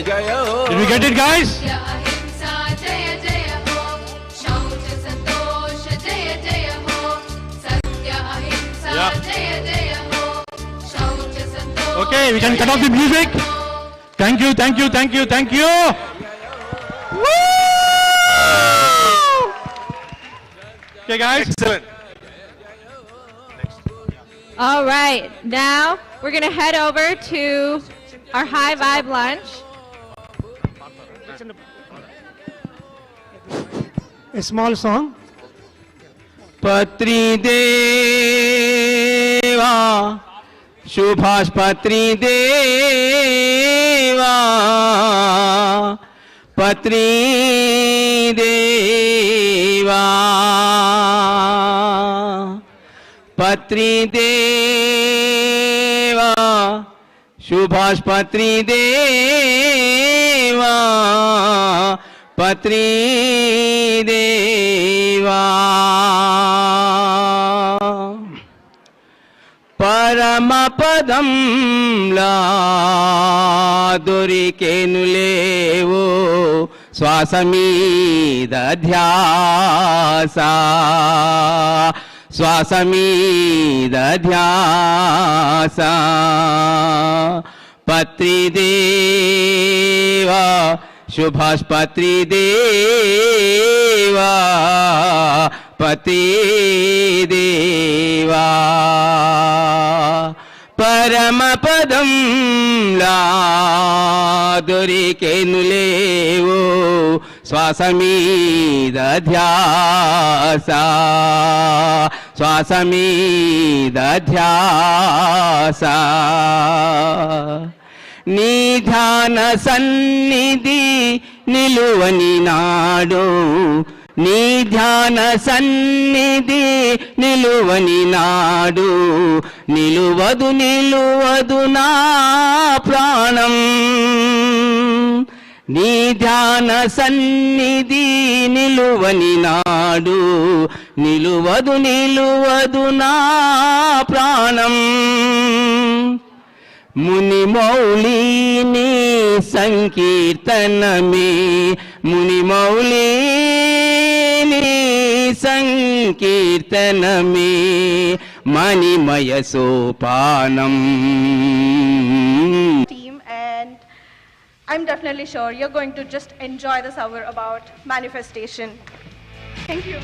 we get it, guys? Okay, we can cut off the music. Thank you, thank you, thank you, thank you. Woo! Okay, guys. Excellent. All right, now we're going to head over to our high vibe lunch. A small song. Patri Deva, Subhash Patri Deva, Patri Deva, Patri Deva, Subhash Patri Deva, Patri Deva, Paramapadam la Durikenulevo Swasamida Dhyasa, Swasamida Dhyasa, Patri Deva, Subhash Patri Deva, Patri Deva, Paramapadam la Durikenulevo Swasamida Dhyasa, Swasamida Dhyasa, Nidhyana Sannidhi Niluvani Nadu, Nidhyana Sannidhi Niluvani Nadu, Niluvadu Niluvadu na Pranam, Nidhyana Sannidhi Niluvani Nadu, Niluvadu Niluvadu na Pranam, Muni Maulini Sankirtaname, Muni Maulini Sankirtaname, Manimaya Sopanam. Team, and I'm definitely sure you're going to just enjoy this hour about manifestation. Thank you.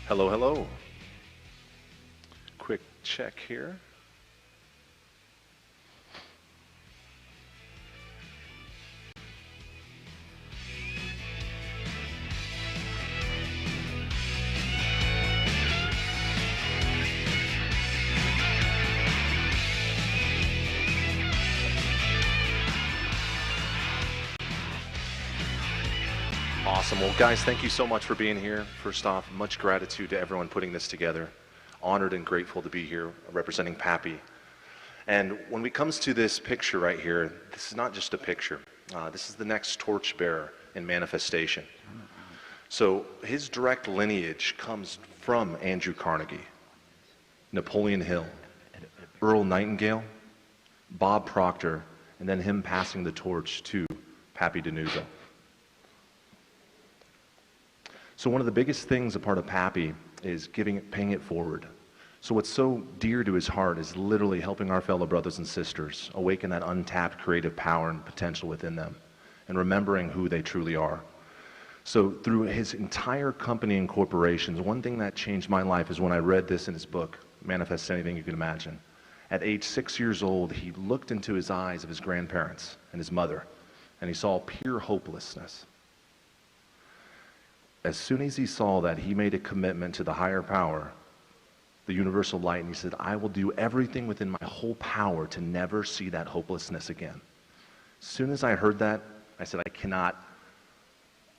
Hello, hello. Quick check here. Awesome. Well, guys, thank you so much for being here. First off, much gratitude to everyone putting this together. Honored and grateful to be here representing Pappy. And when it comes to this picture right here, this is not just a picture. This is the next torchbearer in manifestation. So his direct lineage comes from Andrew Carnegie, Napoleon Hill, Earl Nightingale, Bob Proctor, and then him passing the torch to Pappy D'Annunzio. So one of the biggest things a part of Pappy is paying it forward. So what's so dear to his heart is literally helping our fellow brothers and sisters awaken that untapped creative power and potential within them and remembering who they truly are. So through his entire company and corporations, one thing that changed my life is when I read this in his book, Manifest Anything You Can Imagine. At age 6 years old, he looked into his eyes of his grandparents and his mother, and he saw pure hopelessness. As soon as he saw that, he made a commitment to the higher power, the universal light, and he said, I will do everything within my whole power to never see that hopelessness again. As soon as I heard that, I said, I cannot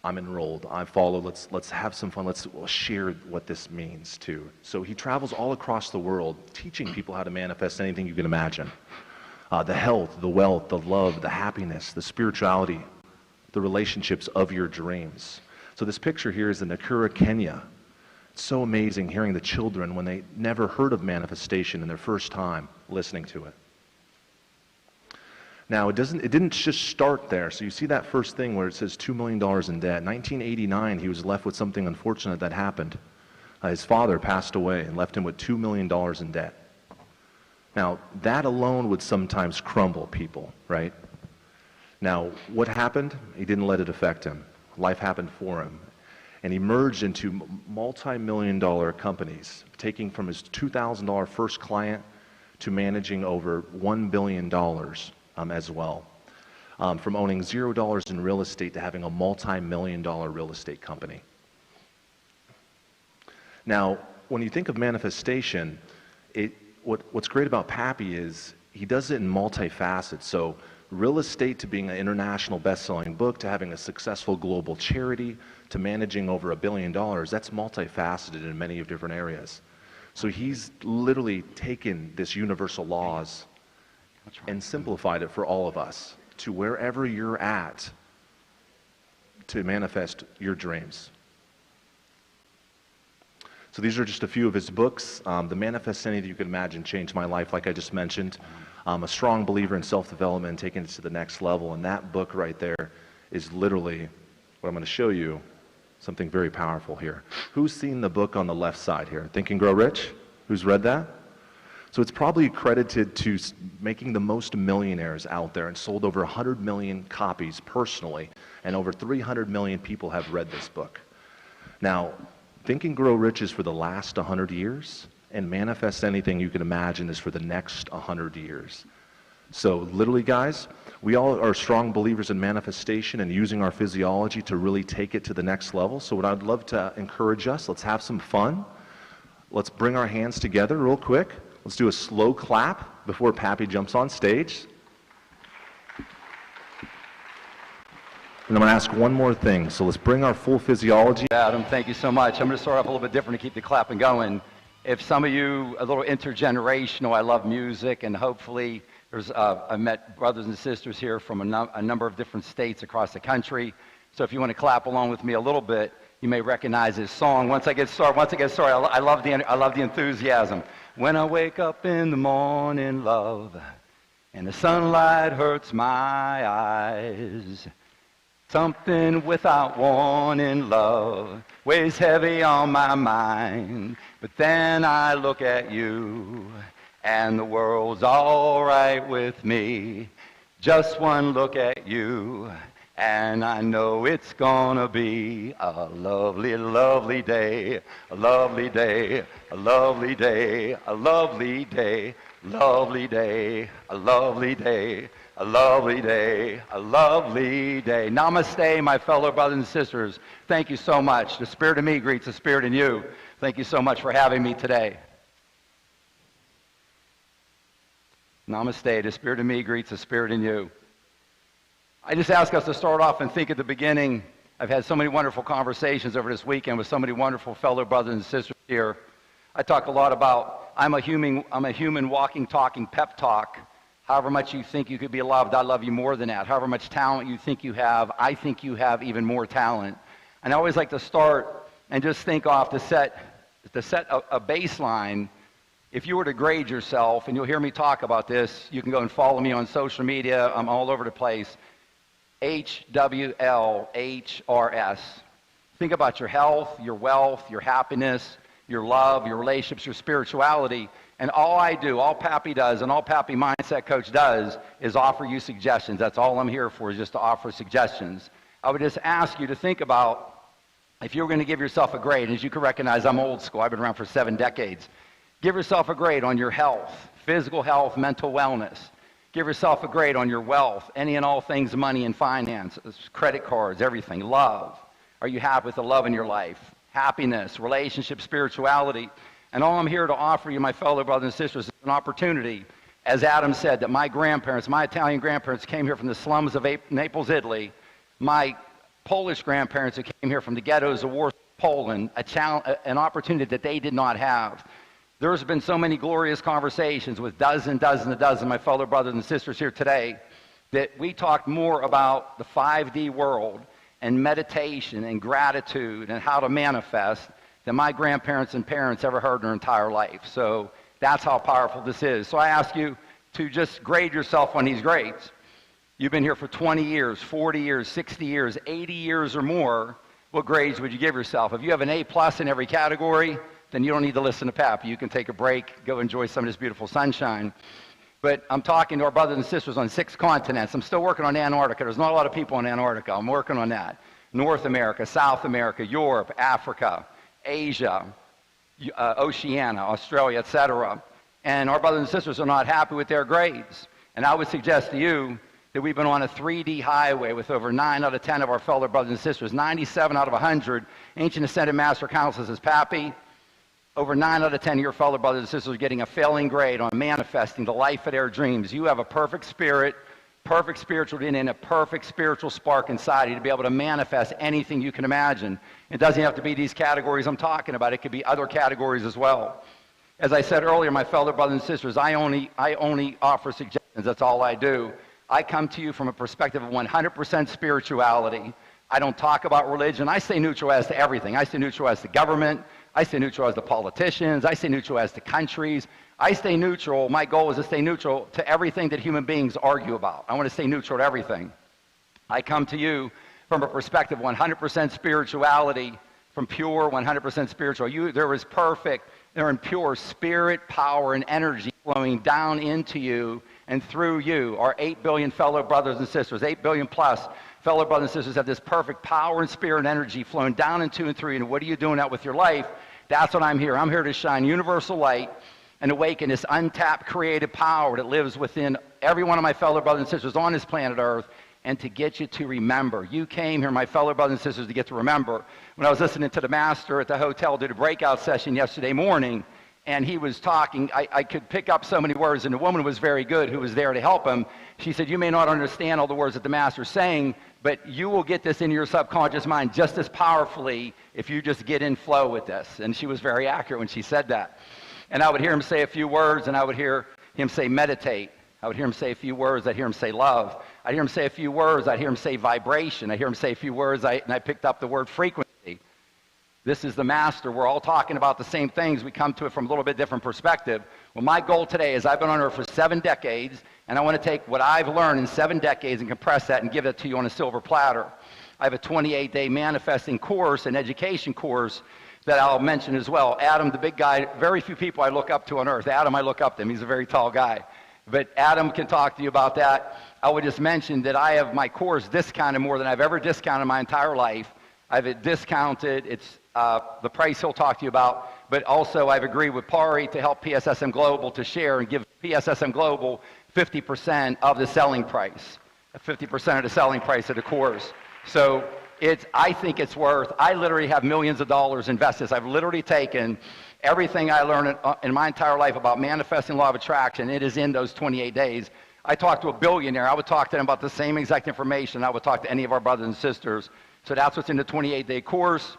I'm enrolled, I follow, let's have some fun, let's share what this means too. So he travels all across the world teaching people how to manifest anything you can imagine. The health, the wealth, the love, the happiness, the spirituality, the relationships of your dreams. So this picture here is in Nakuru, Kenya. It's so amazing hearing the children when they never heard of manifestation in their first time listening to it. Now, it didn't just start there. So you see that first thing where it says $2 million in debt. 1989, he was left with something unfortunate that happened. His father passed away and left him with $2 million in debt. Now, that alone would sometimes crumble people, right? Now, what happened? He didn't let it affect him. Life happened for him. And he merged into multi-million-dollar companies, taking from his $2,000 first client to managing over $1 billion as well. From owning $0 in real estate to having a multi-million-dollar real estate company. Now, when you think of manifestation, what's great about Pappy is he does it in multifacets. So real estate to being an international best-selling book, to having a successful global charity, to managing over $1 billion, that's multifaceted in many different areas. So he's literally taken this universal laws and simplified it for all of us to wherever you're at to manifest your dreams. So these are just a few of his books. The Manifest Anything You Can Imagine changed my life, like I just mentioned. I'm a strong believer in self-development and taking it to the next level, and that book right there is literally what I'm going to show you, something very powerful here. Who's seen the book on the left side here? Think and Grow Rich? Who's read that? So it's probably credited to making the most millionaires out there and sold over 100 million copies personally, and over 300 million people have read this book. Now, Think and Grow Rich is for the last 100 years, and Manifest Anything You Can Imagine is for the next 100 years. So literally, guys, we all are strong believers in manifestation and using our physiology to really take it to the next level. So what I'd love to encourage us, let's have some fun. Let's bring our hands together real quick. Let's do a slow clap before Pappy jumps on stage. And I'm going to ask one more thing. So let's bring our full physiology. Adam, thank you so much. I'm going to start off a little bit different to keep the clapping going. If some of you, a little intergenerational, I love music, and hopefully I've met brothers and sisters here from a number of different states across the country. So if you want to clap along with me a little bit, you may recognize this song. Once I get started, I love the enthusiasm. When I wake up in the morning, love, and the sunlight hurts my eyes, something without warning, love, weighs heavy on my mind. But then I look at you, and the world's all right with me. Just one look at you, and I know it's gonna be a lovely, lovely day, a lovely day, a lovely day, a lovely day, lovely day, a lovely day, a lovely day, a lovely day. Namaste, my fellow brothers and sisters. Thank you so much. The spirit in me greets the spirit in you. Thank you so much for having me today. Namaste, the spirit in me greets the spirit in you. I just ask us to start off and think at the beginning. I've had so many wonderful conversations over this weekend with so many wonderful fellow brothers and sisters here. I talk a lot about I'm a human walking, talking pep talk. However much you think you could be loved, I love you more than that. However much talent you think you have, I think you have even more talent. And I always like to start and just think off to set a baseline. If you were to grade yourself, and you'll hear me talk about this, you can go and follow me on social media. I'm all over the place. HWLHRS. Think about your health, your wealth, your happiness, your love, your relationships, your spirituality. And all I do, all Pappy does, and all Pappy Mindset Coach does is offer you suggestions. That's all I'm here for, is just to offer suggestions. I would just ask you to think about, if you were going to give yourself a grade, as you can recognize, I'm old school. I've been around for 7 decades. Give yourself a grade on your health, physical health, mental wellness. Give yourself a grade on your wealth, any and all things money and finance, credit cards, everything. Love. Are you happy with the love in your life? Happiness, relationship, spirituality. And all I'm here to offer you, my fellow brothers and sisters, is an opportunity, as Adam said, that my grandparents, my Italian grandparents came here from the slums of Naples, Italy. My Polish grandparents who came here from the ghettos of Warsaw, Poland, an opportunity that they did not have. There's been so many glorious conversations with dozens of my fellow brothers and sisters here today that we talked more about the 5D world and meditation and gratitude and how to manifest than my grandparents and parents ever heard in their entire life. So that's how powerful this is. So I ask you to just grade yourself on these grades. You've been here for 20 years, 40 years, 60 years, 80 years or more. What grades would you give yourself? If you have an A+ in every category, then you don't need to listen to Pappy. You can take a break, go enjoy some of this beautiful sunshine. But I'm talking to our brothers and sisters on 6 continents. I'm still working on Antarctica. There's not a lot of people in Antarctica. I'm working on that. North America, South America, Europe, Africa, Asia, Oceania, Australia, etc. And our brothers and sisters are not happy with their grades. And I would suggest to you that we've been on a 3D highway with over 9 out of 10 of our fellow brothers and sisters. 97 out of 100. Ancient Ascended Master Council says, Pappy, over 9 out of 10 of your fellow brothers and sisters are getting a failing grade on manifesting the life of their dreams. You have a perfect spirit, perfect spiritual DNA, and a perfect spiritual spark inside you to be able to manifest anything you can imagine. It doesn't have to be these categories I'm talking about. It could be other categories as well. As I said earlier, my fellow brothers and sisters, I only offer suggestions. That's all I do. I come to you from a perspective of 100% spirituality. I don't talk about religion. I stay neutral as to everything. I stay neutral as to government. I stay neutral as to politicians. I stay neutral as to countries. I stay neutral. My goal is to stay neutral to everything that human beings argue about. I want to stay neutral to everything. I come to you from a perspective of 100% spirituality, from pure 100% spiritual. There is perfect, there in pure spirit, power, and energy flowing down into you and through you. Our 8 billion fellow brothers and sisters, 8 billion plus fellow brothers and sisters have this perfect power and spirit and energy flowing down into and through you. And what are you doing that with your life? That's what I'm here. I'm here to shine universal light and awaken this untapped creative power that lives within every one of my fellow brothers and sisters on this planet Earth, and to get you to remember. You came here, my fellow brothers and sisters, to get to remember. When I was listening to the master at the hotel, did a breakout session yesterday morning, and he was talking, I could pick up so many words, and the woman was very good who was there to help him. She said, you may not understand all the words that the master's saying, but you will get this into your subconscious mind just as powerfully if you just get in flow with this. And she was very accurate when she said that. And I would hear him say a few words, and I would hear him say meditate. I would hear him say a few words. I'd hear him say love. I'd hear him say a few words. I'd hear him say vibration. I'd hear him say a few words, and I picked up the word frequency. This is the master. We're all talking about the same things. We come to it from a little bit different perspective. Well, my goal today is I've been on Earth for 7 decades, and I want to take what I've learned in 7 decades and compress that and give it to you on a silver platter. I have a 28-day manifesting course, an education course, that I'll mention as well. Adam, the big guy, very few people I look up to on Earth. Adam, I look up to him. He's a very tall guy. But Adam can talk to you about that. I would just mention that I have my course discounted more than I've ever discounted in my entire life. I've it discounted. It's the price he'll talk to you about. But also I've agreed with Pari to help PSSM Global to share and give PSSM Global 50% of the selling price. 50% of the selling price of the course. So I think it's worth, I literally have millions of dollars invested. I've literally taken everything I learned in my entire life about manifesting law of attraction. It is in those 28 days. I talked to a billionaire. I would talk to them about the same exact information I would talk to any of our brothers and sisters. So that's what's in the 28-day course.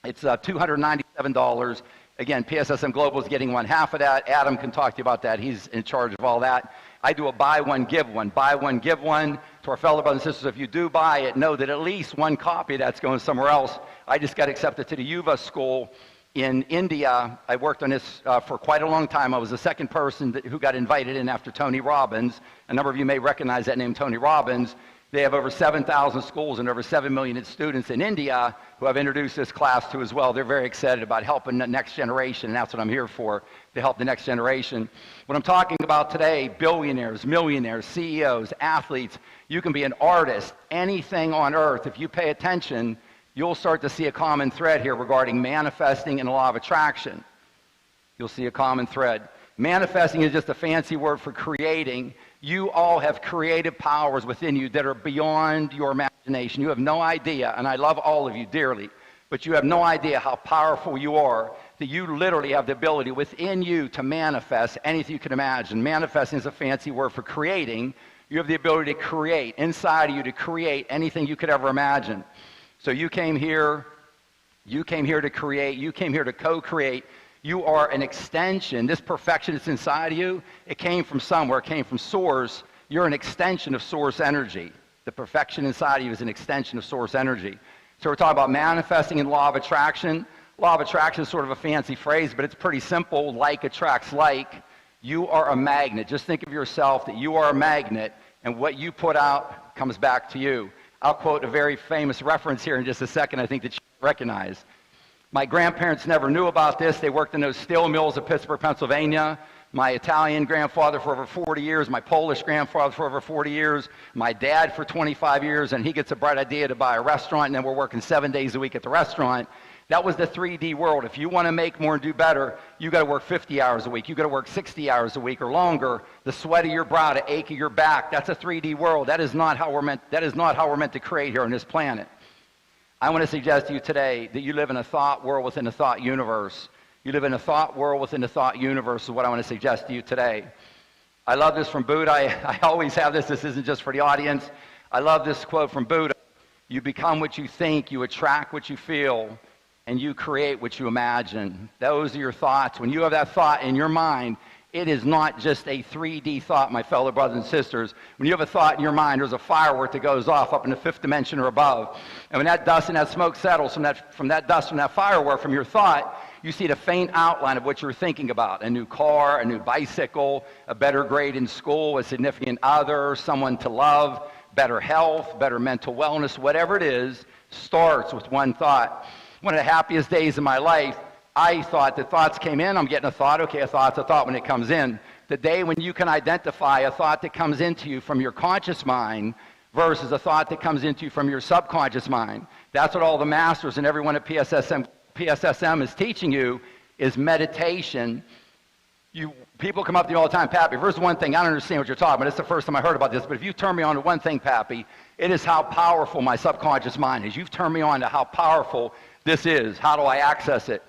It's $297. Again, PSSM Global is getting 1/2 of that. Adam can talk to you about that. He's in charge of all that. I do a buy one, give one. Buy one, give one. To our fellow brothers and sisters, if you do buy it, know that at least one copy of that's going somewhere else. I just got accepted to the Yuva school in India. I worked on this for quite a long time. I was the second person who got invited in after Tony Robbins. A number of you may recognize that name, Tony Robbins. They have over 7,000 schools and over 7 million students in India who I've introduced this class to as well. They're very excited about helping the next generation, and that's what I'm here for, to help the next generation. What I'm talking about today, billionaires, millionaires, CEOs, athletes, you can be an artist, anything on earth. If you pay attention, you'll start to see a common thread here regarding manifesting and the law of attraction. You'll see a common thread. Manifesting is just a fancy word for creating. You all have creative powers within you that are beyond your imagination. You have no idea, and I love all of you dearly, but you have no idea how powerful you are, that you literally have the ability within you to manifest anything you can imagine. Manifesting is a fancy word for creating. You have the ability to create, inside of you, to create anything you could ever imagine. So you came here to create, you came here to co-create. You are an extension. This perfection that's inside of you, it came from somewhere, it came from source. You're an extension of source energy. The perfection inside of you is an extension of source energy. So we're talking about manifesting in law of attraction. Law of attraction is sort of a fancy phrase, but it's pretty simple. Like attracts like. You are a magnet. Just think of yourself that you are a magnet, and what you put out comes back to you. I'll quote a very famous reference here in just a second, I think that you recognize. My grandparents never knew about this. They worked in those steel mills of Pittsburgh, Pennsylvania. My Italian grandfather for over 40 years, my Polish grandfather for over 40 years, my dad for 25 years, and he gets a bright idea to buy a restaurant, and then we're working 7 days a week at the restaurant. That was the 3D world. If you want to make more and do better, you got to work 50 hours a week. You got to work 60 hours a week or longer. The sweat of your brow, the ache of your back, that's a 3D world. That is not how we're meant to create here on this planet. I want to suggest to you today that you live in a thought world within a thought universe. You live in a thought world within a thought universe is what I want to suggest to you today. I love this from Buddha. I always have this. This isn't just for the audience. I love this quote from Buddha. You become what you think, you attract what you feel, and you create what you imagine. Those are your thoughts. When you have that thought in your mind, it is not just a 3D thought, my fellow brothers and sisters. When you have a thought in your mind, there's a firework that goes off up in the 5th dimension or above. And when that dust and that smoke settles from that dust, from that firework, from your thought, you see the faint outline of what you're thinking about. A new car, a new bicycle, a better grade in school, a significant other, someone to love, better health, better mental wellness, whatever it is, starts with one thought. One of the happiest days of my life, I thought that thoughts came in, I'm getting a thought, okay, a thought's a thought when it comes in. The day when you can identify a thought that comes into you from your conscious mind versus a thought that comes into you from your subconscious mind. That's what all the masters and everyone at PSSM is teaching you, is meditation. People come up to me all the time, Pappy, first one thing, I don't understand what you're talking about. It's the first time I heard about this, but if you turn me on to one thing, Pappy, it is how powerful my subconscious mind is. You've turned me on to how powerful this is. How do I access it?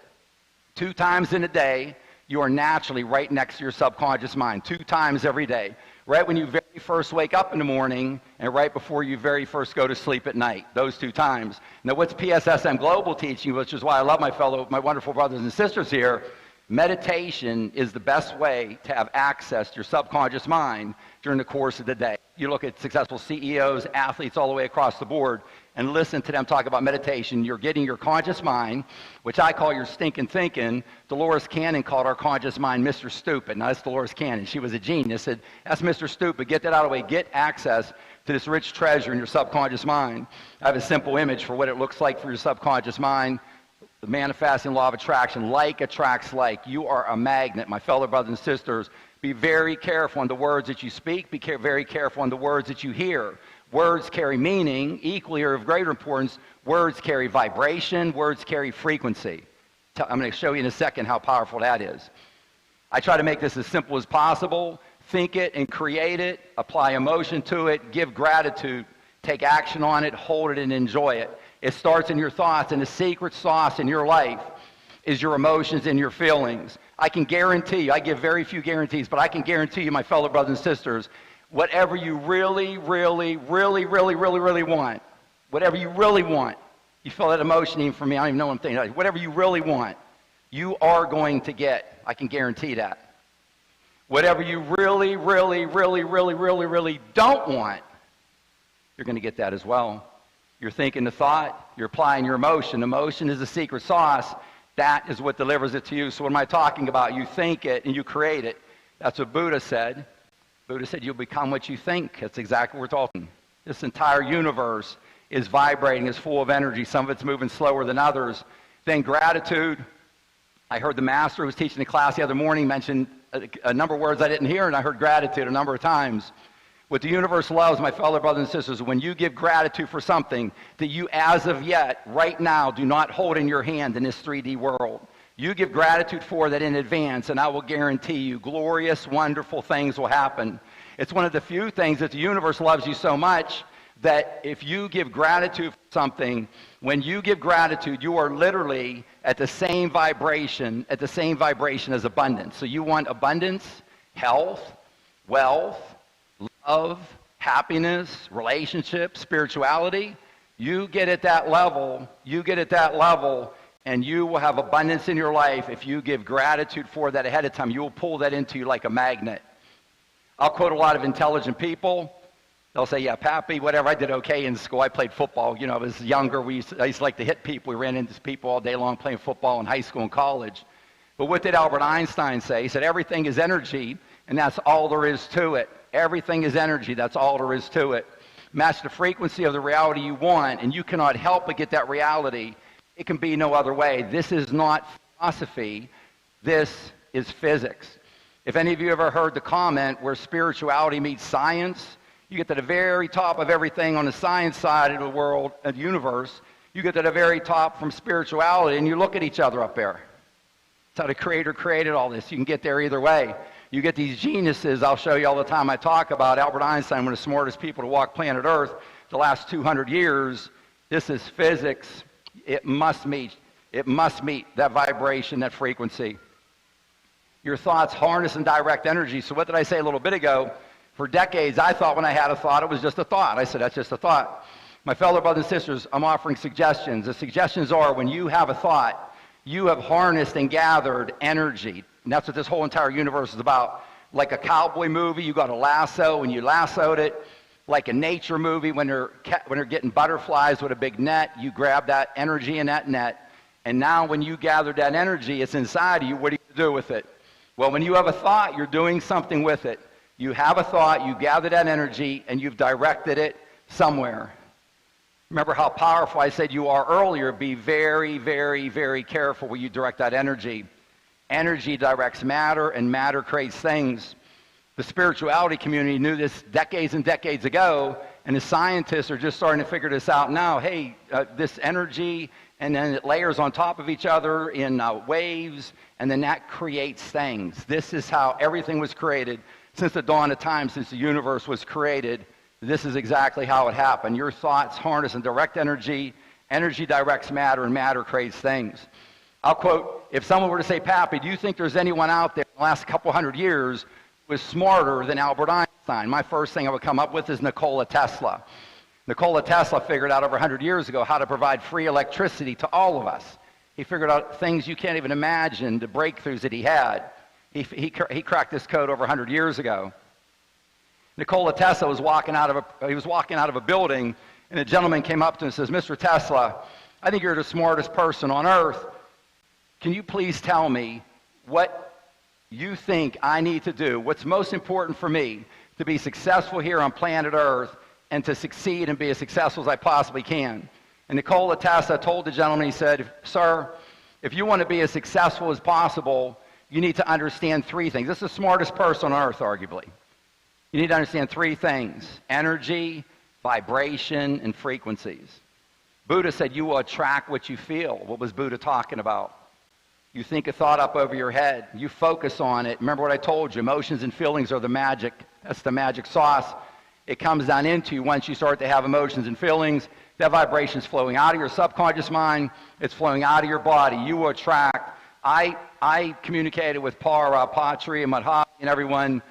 2 times in a day, you are naturally right next to your subconscious mind. 2 times every day. Right when you very first wake up in the morning and right before you very first go to sleep at night. Those 2 times. Now what's PSSM Global teaching, which is why I love my wonderful brothers and sisters here, meditation is the best way to have access to your subconscious mind during the course of the day. You look at successful CEOs, athletes all the way across the board, and listen to them talk about meditation. You're getting your conscious mind, which I call your stinking thinking. Dolores Cannon called our conscious mind Mr. Stupid. Now, that's Dolores Cannon. She was a genius. Said, that's Mr. Stupid. Get that out of the way. Get access to this rich treasure in your subconscious mind. I have a simple image for what it looks like for your subconscious mind. The manifesting law of attraction. Like attracts like. You are a magnet, my fellow brothers and sisters. Be very careful on the words that you speak. Be very careful on the words that you hear. Words carry meaning, equally or of greater importance. Words carry vibration. Words carry frequency. I'm going to show you in a second how powerful that is. I try to make this as simple as possible. Think it and create it. Apply emotion to it. Give gratitude. Take action on it. Hold it and enjoy it. It starts in your thoughts, and the secret sauce in your life is your emotions and your feelings. I can guarantee you, I give very few guarantees, but I can guarantee you, my fellow brothers and sisters, whatever you really want, whatever you really want, you feel that emotion even from me, I don't even know what I'm thinking, whatever you really want, you are going to get. I can guarantee that. Whatever you really don't want, you're going to get that as well. You're thinking the thought, you're applying your emotion. Emotion is the secret sauce. That is what delivers it to you. So what am I talking about? You think it and you create it. That's what Buddha said. Buddha said you'll become what you think. That's exactly what we're talking. This entire universe is vibrating, is full of energy. Some of it's moving slower than others. Then gratitude. I heard the master who was teaching the class the other morning mention a number of words I didn't hear, and I heard gratitude a number of times. What the universe loves, my fellow brothers and sisters, when you give gratitude for something that you, as of yet, right now, do not hold in your hand in this 3D world. You give gratitude for that in advance, and I will guarantee you glorious, wonderful things will happen. It's one of the few things that the universe loves you so much that if you give gratitude for something, when you give gratitude, you are literally at the same vibration as abundance. So you want abundance, health, wealth, love, happiness, relationships, spirituality, you get at that level, and you will have abundance in your life if you give gratitude for that ahead of time. You will pull that into you like a magnet. I'll quote a lot of intelligent people. They'll say, yeah, Pappy, whatever, I did okay in school. I played football. You know, I was younger. I used to like to hit people. We ran into people all day long playing football in high school and college. But what did Albert Einstein say? He said, everything is energy, and that's all there is to it. Everything is energy. That's all there is to it. Match the frequency of the reality you want, and you cannot help but get that reality. It can be no other way. This is not philosophy. This is physics. If any of you ever heard the comment where spirituality meets science, you get to the very top of everything on the science side of the world, of the universe. You get to the very top from spirituality, and you look at each other up there. That's how the Creator created all this. You can get there either way. You get these geniuses I'll show you all the time. I talk about Albert Einstein, one of the smartest people to walk planet Earth the last 200 years. This is physics. It must meet that vibration, that frequency. Your thoughts harness and direct energy. So what did I say a little bit ago? For decades, I thought when I had a thought, it was just a thought. I said, that's just a thought. My fellow brothers and sisters, I'm offering suggestions. The suggestions are when you have a thought, you have harnessed and gathered energy. And that's what this whole entire universe is about. Like a cowboy movie, you got a lasso and you lassoed it. Like a nature movie, when they're getting butterflies with a big net, you grab that energy in that net. And now when you gather that energy, it's inside of you. What do you do with it? Well, when you have a thought, you're doing something with it. You have a thought, you gather that energy, and you've directed it somewhere. Remember how powerful I said you are earlier. Be very, very, very careful where you direct that energy. Energy directs matter, and matter creates things. The spirituality community knew this decades and decades ago, and the scientists are just starting to figure this out now. Hey, this energy, and then it layers on top of each other in waves, and then that creates things. This is how everything was created since the dawn of time, since the universe was created. This is exactly how it happened. Your thoughts harness and direct energy. Energy directs matter, and matter creates things. I'll quote, if someone were to say, Pappy, do you think there's anyone out there in the last couple hundred years who is smarter than Albert Einstein? My first thing I would come up with is Nikola Tesla. Nikola Tesla figured out over 100 years ago how to provide free electricity to all of us. He figured out things you can't even imagine, the breakthroughs that he had. He cracked this code over 100 years ago. Nikola Tesla was walking out of a building, and a gentleman came up to him and says, Mr. Tesla, I think you're the smartest person on earth. Can you please tell me what you think I need to do? What's most important for me to be successful here on planet Earth and to succeed and be as successful as I possibly can? And Nikola Tesla told the gentleman, he said, sir, if you want to be as successful as possible, you need to understand three things. This is the smartest person on earth, arguably. You need to understand three things: energy, vibration, and frequencies. Buddha said you will attract what you feel. What was Buddha talking about? You think a thought up over your head. You focus on it. Remember what I told you. Emotions and feelings are the magic. That's the magic sauce. It comes down into you once you start to have emotions and feelings. That vibration is flowing out of your subconscious mind. It's flowing out of your body. You will attract. I communicated with Patri and Madhavi and everyone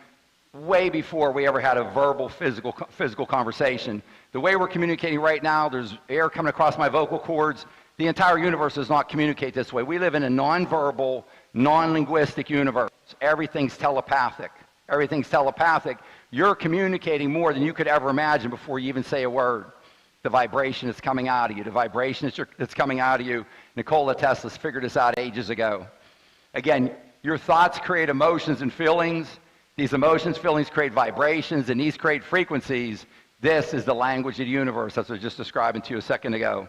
way before we ever had a verbal, physical conversation. The way we're communicating right now, there's air coming across my vocal cords. The entire universe does not communicate this way. We live in a non-verbal, non-linguistic universe. Everything's telepathic. Everything's telepathic. You're communicating more than you could ever imagine before you even say a word. The vibration is coming out of you. The vibration that's coming out of you. Nikola Tesla's figured this out ages ago. Again, your thoughts create emotions and feelings. These emotions, feelings create vibrations, and these create frequencies. This is the language of the universe. That's what I was just describing to you a second ago.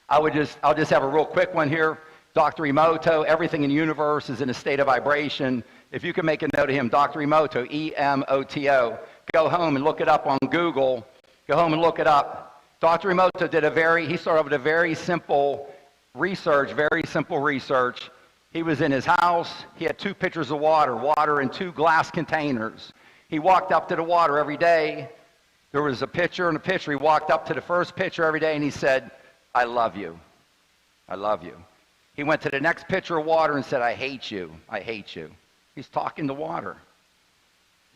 I'll just have a real quick one here. Dr. Emoto, everything in the universe is in a state of vibration. If you can make a note of him, Dr. Emoto, E-M-O-T-O. Go home and look it up on Google. Go home and look it up. Dr. Emoto he started with a very simple research. He was in his house. He had 2 pitchers of water in 2 glass containers. He walked up to the water every day. There was a pitcher and a pitcher. He walked up to the first pitcher every day and he said, I love you. I love you. He went to the next pitcher of water and said, I hate you. I hate you. He's talking to water.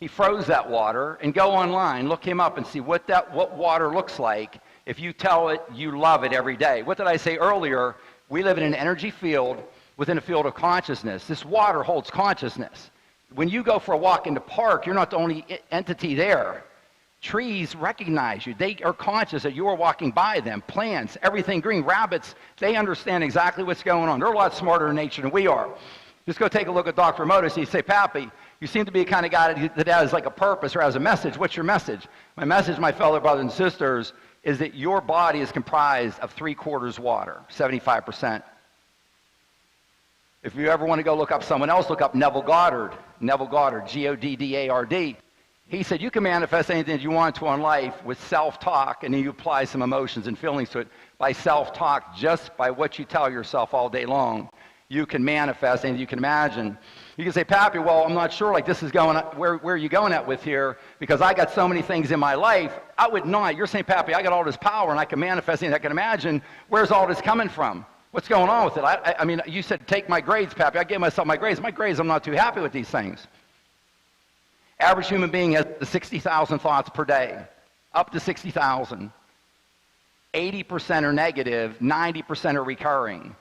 He froze that water, and go online, look him up and see what water looks like if you tell it you love it every day. What did I say earlier? We live in an energy field within a field of consciousness. This water holds consciousness. When you go for a walk in the park, you're not the only entity there. Trees recognize you. They are conscious that you are walking by them. Plants, everything green, rabbits, they understand exactly what's going on. They're a lot smarter in nature than we are. Just go take a look at Dr. Motis. You say, Pappy, you seem to be the kind of guy that has like a purpose or has a message. What's your message? My message, my fellow brothers and sisters, is that your body is comprised of 3/4 water, 75%. If you ever want to go look up someone else, look up Neville Goddard. Neville Goddard, Goddard. He said you can manifest anything that you want to in life with self-talk, and then you apply some emotions and feelings to it. By self-talk, just by what you tell yourself all day long, you can manifest anything you can imagine. You can say, Pappy, well, I'm not sure, like this is going, where are you going at with here? Because I got so many things in my life. I would not. You're saying, Pappy, I got all this power, and I can manifest anything I can imagine. Where's all this coming from? What's going on with it? I mean, you said take my grades, Pappy. I gave myself my grades. My grades, I'm not too happy with these things. Average human being has 60,000 thoughts per day, up to 60,000. 80% are negative, 90% are recurring.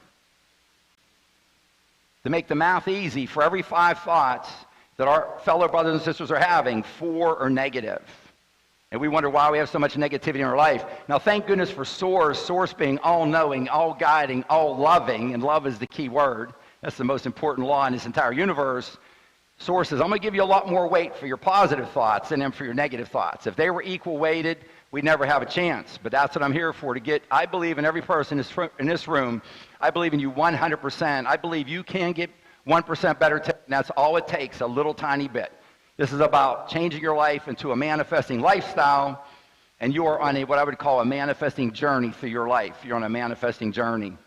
To make the math easy, for every 5 thoughts that our fellow brothers and sisters are having, 4 are negative. And we wonder why we have so much negativity in our life. Now, thank goodness for Source being all-knowing, all-guiding, all-loving, and love is the key word. That's the most important law in this entire universe. Source says, I'm going to give you a lot more weight for your positive thoughts than for your negative thoughts. If they were equal weighted, we'd never have a chance. But that's what I'm here for, to get, I believe in every person in this room. I believe in you 100%. I believe you can get 1% better, and that's all it takes, a little tiny bit. This is about changing your life into a manifesting lifestyle, and you are on what I would call a manifesting journey through your life. You're on a manifesting journey.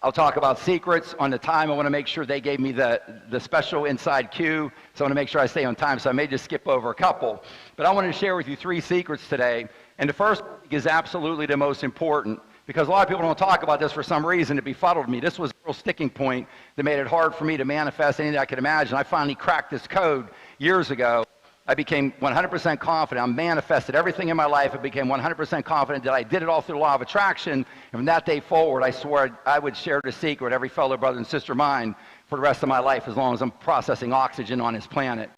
I'll talk about secrets on the time. I want to make sure they gave me the special inside cue, so I want to make sure I stay on time, so I may just skip over a couple. But I wanted to share with you 3 secrets today, and the first is absolutely the most important, because a lot of people don't talk about this for some reason. It befuddled me. This was a real sticking point that made it hard for me to manifest anything I could imagine. I finally cracked this code years ago. I became 100% confident. I manifested everything in my life. I became 100% confident that I did it all through the law of attraction. And from that day forward, I swore I would share the secret with every fellow brother and sister of mine for the rest of my life, as long as I'm processing oxygen on this planet.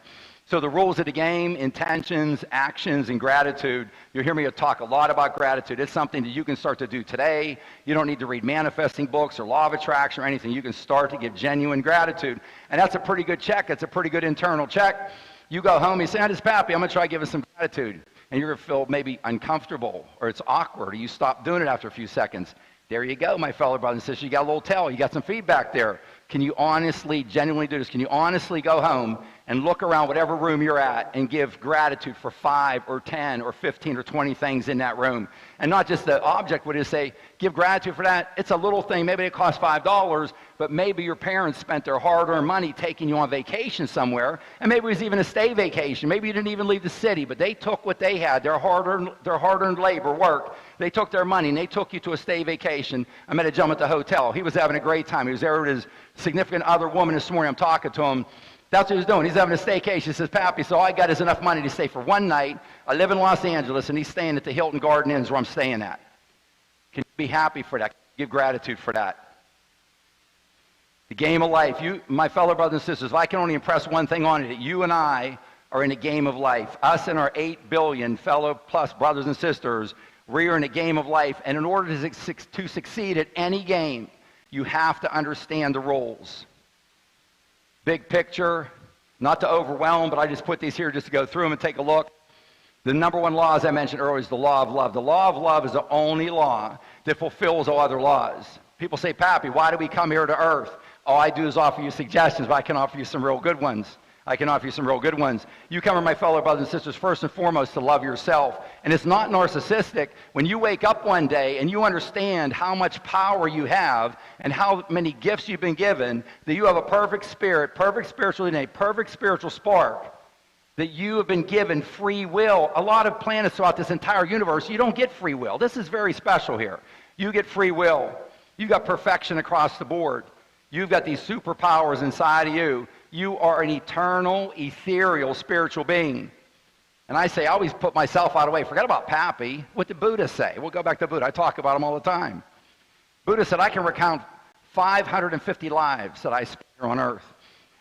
So the rules of the game, intentions, actions, and gratitude. You'll hear me talk a lot about gratitude. It's something that you can start to do today. You don't need to read manifesting books or law of attraction or anything. You can start to give genuine gratitude. And that's a pretty good check. It's a pretty good internal check. You go home, you say, I'm just Pappy, I'm going to try giving some gratitude. And you're going to feel maybe uncomfortable, or it's awkward, or you stop doing it after a few seconds. There you go, my fellow brothers and sisters. You got a little tell. You got some feedback there. Can you honestly, genuinely do this? Can you honestly go home and look around whatever room you're at and give gratitude for 5 or 10 or 15 or 20 things in that room? And not just the object, would just say, give gratitude for that. It's a little thing. Maybe it costs $5, but maybe your parents spent their hard-earned money taking you on vacation somewhere, and maybe it was even a stay vacation. Maybe you didn't even leave the city, but they took what they had, their hard-earned labor, work. They took their money, and they took you to a stay vacation. I met a gentleman at the hotel. He was having a great time. He was there with his significant other woman this morning. I'm talking to him. That's what he's doing. He's having a staycation. He says, Pappy, so all I got is enough money to stay for one night. I live in Los Angeles, and he's staying at the Hilton Garden Inns where I'm staying at. Can you be happy for that? Give gratitude for that. The game of life. You, my fellow brothers and sisters, if I can only impress one thing on it, that you and I are in a game of life. Us and our 8 billion fellow plus brothers and sisters, we are in a game of life. And in order to succeed at any game, you have to understand the rules. Big picture, not to overwhelm, but I just put these here just to go through them and take a look. The number 1 law, as I mentioned earlier, is the law of love. The law of love is the only law that fulfills all other laws. People say, Pappy, why do we come here to earth? All I do is offer you suggestions, but I can offer you some real good ones. I can offer you some real good ones. You come, my fellow brothers and sisters, first and foremost to love yourself. And it's not narcissistic. When you wake up one day and you understand how much power you have and how many gifts you've been given, that you have a perfect spirit, perfect spiritual DNA, perfect spiritual spark, that you have been given free will. A lot of planets throughout this entire universe, you don't get free will. This is very special here. You get free will. You got perfection across the board. You've got these superpowers inside of you. You are an eternal, ethereal, spiritual being. And I say, I always put myself out of the way. Forget about Pappy. What did Buddha say? We'll go back to Buddha. I talk about him all the time. Buddha said, I can recount 550 lives that I spent here on earth.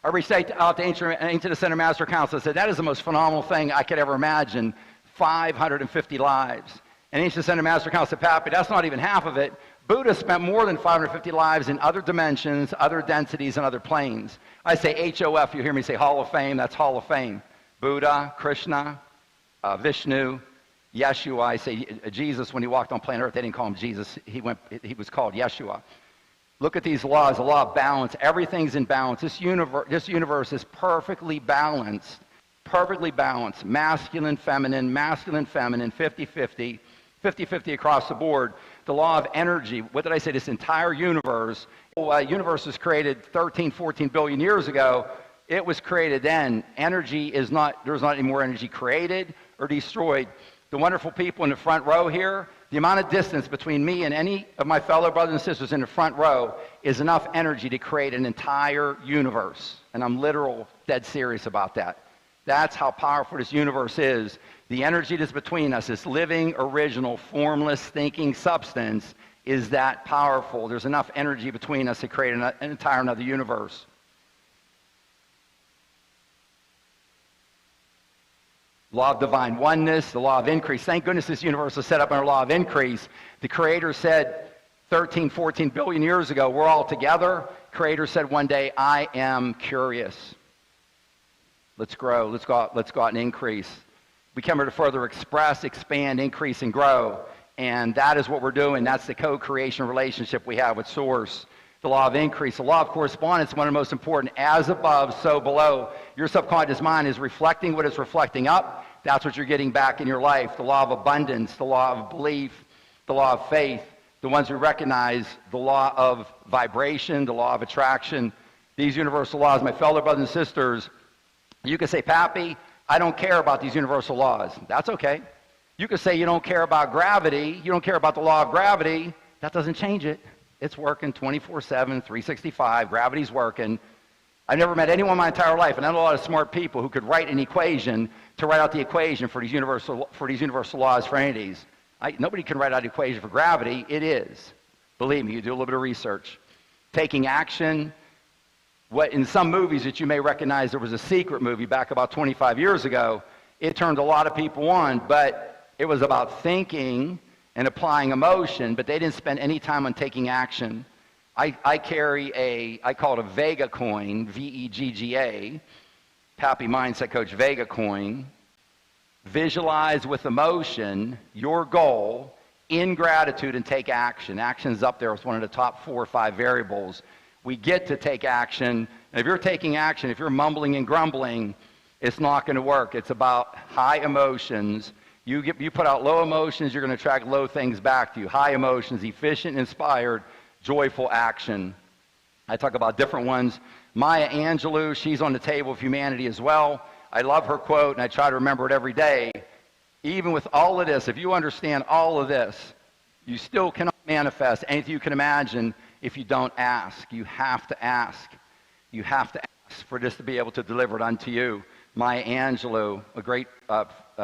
I reached out to Ancient Ascended Master Council and said, that is the most phenomenal thing I could ever imagine, 550 lives. And Ancient Ascended Master Council said, Pappy, that's not even half of it. Buddha spent more than 550 lives in other dimensions, other densities, and other planes. I say HOF, you hear me say Hall of Fame, that's Hall of Fame. Buddha, Krishna, Vishnu, Yeshua. I say Jesus, when he walked on planet Earth, they didn't call him Jesus. He was called Yeshua. Look at these laws, the law of balance. Everything's in balance. This universe is perfectly balanced. Perfectly balanced. Masculine, feminine, 50-50, 50-50 across the board. The law of energy. What did I say? This entire universe. Universe was created 13, 14 billion years ago. It was created then. Energy is not, there's not any more energy created or destroyed. The wonderful people in the front row here, the amount of distance between me and any of my fellow brothers and sisters in the front row is enough energy to create an entire universe. And I'm literal, dead serious about that. That's how powerful this universe is. The energy that's between us, this living, original, formless, thinking substance, is that powerful. There's enough energy between us to create an entire another universe. Law of divine oneness, the law of increase. Thank goodness this universe was set up under law of increase. The Creator said 13, 14 billion years ago, we're all together. Creator said one day, I am curious. Let's grow. Let's go out and increase. We come here to further express, expand, increase, and grow. And that is what we're doing. That's the co-creation relationship we have with Source. The law of increase. The law of correspondence is one of the most important. As above, so below. Your subconscious mind is reflecting what it's reflecting up. That's what you're getting back in your life. The law of abundance, the law of belief, the law of faith. The ones who recognize the law of vibration, the law of attraction. These universal laws, my fellow brothers and sisters, you can say, Pappy, I don't care about these universal laws. That's okay. You can say you don't care about gravity. You don't care about the law of gravity. That doesn't change it. It's working 24/7, 365. Gravity's working. I've never met anyone in my entire life, and I know a lot of smart people who could write an equation to write out the equation for these universal laws for any of these. Nobody can write out an equation for gravity. It is. Believe me, you do a little bit of research. Taking action. What in some movies that you may recognize, there was a secret movie back about 25 years ago. It turned a lot of people on, but it was about thinking and applying emotion, but they didn't spend any time on taking action. I carry I call it a Vega coin, V-E-G-G-A, Pappy Mindset Coach Vega coin. Visualize with emotion your goal in gratitude and take action. Action's up there with one of the top 4 or 5 variables. We get to take action. And if you're taking action, if you're mumbling and grumbling, it's not going to work. It's about high emotions. You put out low emotions, you're going to attract low things back to you. High emotions, efficient, inspired, joyful action. I talk about different ones. Maya Angelou, she's on the table of humanity as well. I love her quote, and I try to remember it every day. Even with all of this, if you understand all of this, you still cannot manifest anything you can imagine if you don't ask. You have to ask. You have to ask for this to be able to deliver it unto you. Maya Angelou, a great,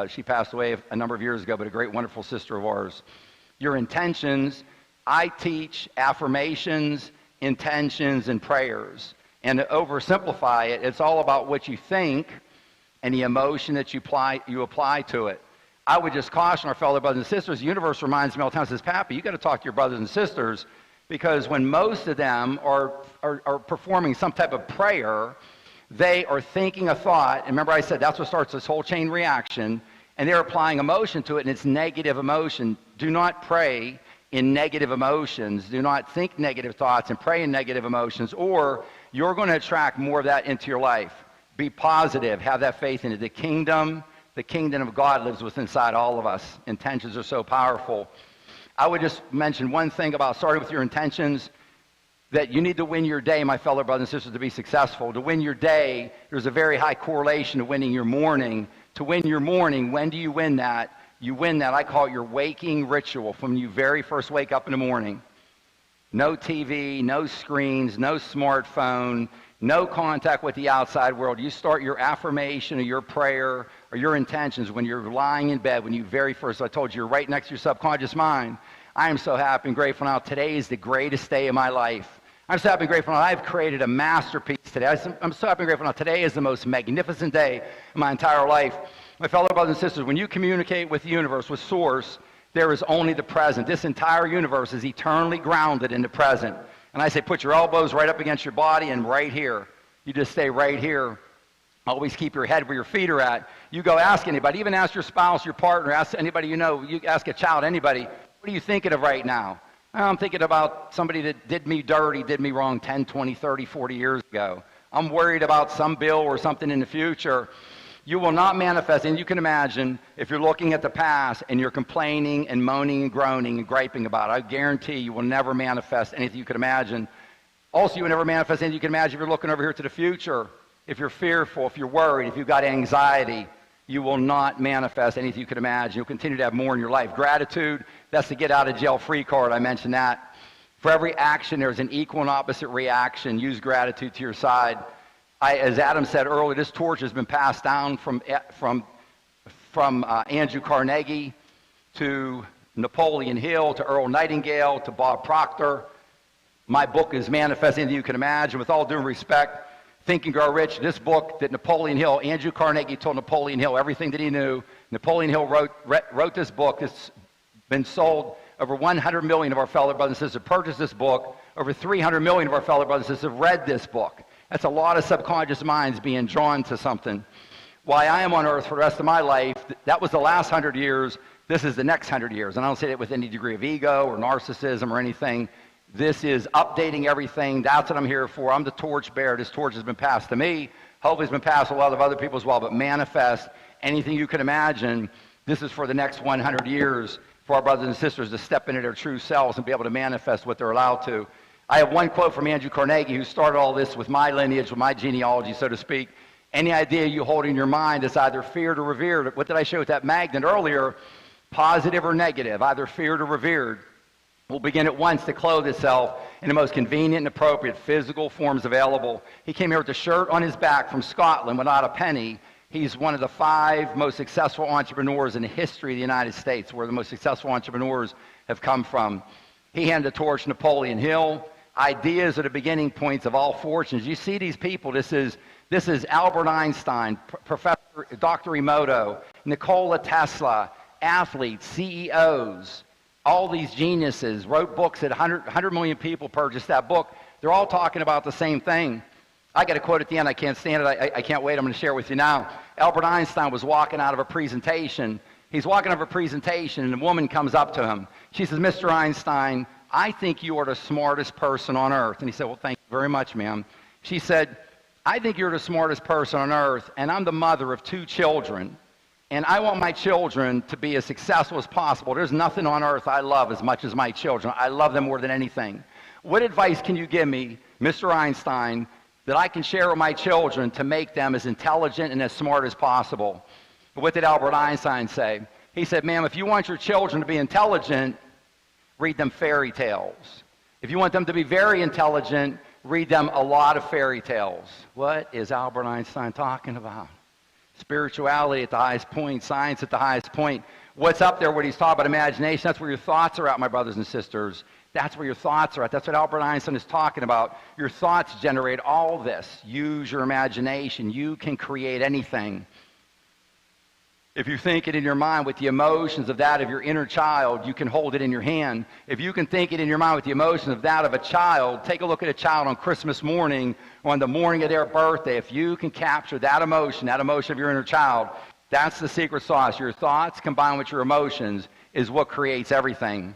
she passed away a number of years ago, but a great, wonderful sister of ours. Your intentions. I teach affirmations, intentions, and prayers. And to oversimplify it, it's all about what you think and the emotion that you apply to it. I would just caution our fellow brothers and sisters. The universe reminds me all the time, says, Pappy, you got to talk to your brothers and sisters, because when most of them are performing some type of prayer, they are thinking a thought. And remember I said that's what starts this whole chain reaction, and they're applying emotion to it, and it's negative emotion. Do not pray in negative emotions. Do not think negative thoughts and pray in negative emotions, or you're going to attract more of that into your life. Be positive. Have that faith in it. The kingdom of God lives within inside all of us. Intentions are so powerful. I would just mention one thing about starting with your intentions, that you need to win your day, my fellow brothers and sisters, to be successful. To win your day, there's a very high correlation to winning your morning. To win your morning, when do you win that? You win that, I call it your waking ritual, from when you very first wake up in the morning. No TV, no screens, no smartphone, No contact with the outside world. You start your affirmation or your prayer or your intentions when you're lying in bed, when you very first, I told you, you're right next to your subconscious mind. I am so happy and grateful now. Today is the greatest day of my life. I'm so happy and grateful now. I've created a masterpiece today. I'm so happy and grateful now. Today is the most magnificent day of my entire life. My fellow brothers and sisters, when you communicate with the universe, with Source, there is only the present. This entire universe is eternally grounded in the present. And I say, put your elbows right up against your body and right here. You just stay right here. Always keep your head where your feet are at. You go ask anybody, even ask your spouse, your partner, ask anybody you know, you ask a child, anybody, what are you thinking of right now? I'm thinking about somebody that did me dirty, did me wrong 10, 20, 30, 40 years ago. I'm worried about some bill or something in the future. You will not manifest, and you can imagine, if you're looking at the past and you're complaining and moaning and groaning and griping about it, I guarantee you will never manifest anything you can imagine. Also, you will never manifest anything you can imagine if you're looking over here to the future. If you're fearful, if you're worried, if you've got anxiety, you will not manifest anything you can imagine. You'll continue to have more in your life. Gratitude, that's the get out of jail free card. I mentioned that. For every action, there's an equal and opposite reaction. Use gratitude to your side. As Adam said earlier, this torch has been passed down from Andrew Carnegie to Napoleon Hill to Earl Nightingale to Bob Proctor. My book is Manifest Anything You Can Imagine. With all due respect, Think and Grow Rich, this book that Napoleon Hill, Andrew Carnegie told Napoleon Hill everything that he knew. Napoleon Hill wrote this book. It's been sold. Over 100 million of our fellow brothers and sisters have purchased this book. Over 300 million of our fellow brothers and sisters have read this book. That's a lot of subconscious minds being drawn to something. Why I am on earth for the rest of my life, that was the last 100 years. This is the next 100 years. And I don't say that with any degree of ego or narcissism or anything. This is updating everything. That's what I'm here for. I'm the torch bearer. This torch has been passed to me. Hopefully it's been passed to a lot of other people as well. But manifest anything you can imagine. This is for the next 100 years for our brothers and sisters to step into their true selves and be able to manifest what they're allowed to. I have one quote from Andrew Carnegie, who started all this with my lineage, with my genealogy, so to speak. Any idea you hold in your mind is either feared or revered. What did I show with that magnet earlier? Positive or negative, either feared or revered, will begin at once to clothe itself in the most convenient and appropriate physical forms available. He came here with a shirt on his back from Scotland without a penny. He's one of the 5 most successful entrepreneurs in the history of the United States, where the most successful entrepreneurs have come from. He handed the torch to Napoleon Hill. Ideas are the beginning points of all fortunes. You see these people. This is Albert Einstein, Professor Dr. Emoto, Nikola Tesla, athletes, CEOs, all these geniuses wrote books that 100 million people purchased that book. They're all talking about the same thing. I got a quote at the end. I can't stand it. I can't wait. I'm going to share it with you now. Albert Einstein was walking out of a presentation. He's walking out of a presentation, and a woman comes up to him. She says, "Mr. Einstein, I think you are the smartest person on earth." And he said, "Well, thank you very much, ma'am." She said, "I think you're the smartest person on earth, and I'm the mother of 2 children, and I want my children to be as successful as possible. There's nothing on earth I love as much as my children. I love them more than anything. What advice can you give me, Mr. Einstein, that I can share with my children to make them as intelligent and as smart as possible?" But what did Albert Einstein say? He said, "Ma'am, if you want your children to be intelligent, read them fairy tales. If you want them to be very intelligent, read them a lot of fairy tales." What is Albert Einstein talking about? Spirituality at the highest point, science at the highest point. What's up there when he's talking about imagination? That's where your thoughts are at, my brothers and sisters. That's where your thoughts are at. That's what Albert Einstein is talking about. Your thoughts generate all this. Use your imagination. You can create anything. If you think it in your mind with the emotions of that of your inner child, you can hold it in your hand. If you can think it in your mind with the emotions of that of a child, take a look at a child on Christmas morning or on the morning of their birthday. If you can capture that emotion of your inner child, that's the secret sauce. Your thoughts combined with your emotions is what creates everything.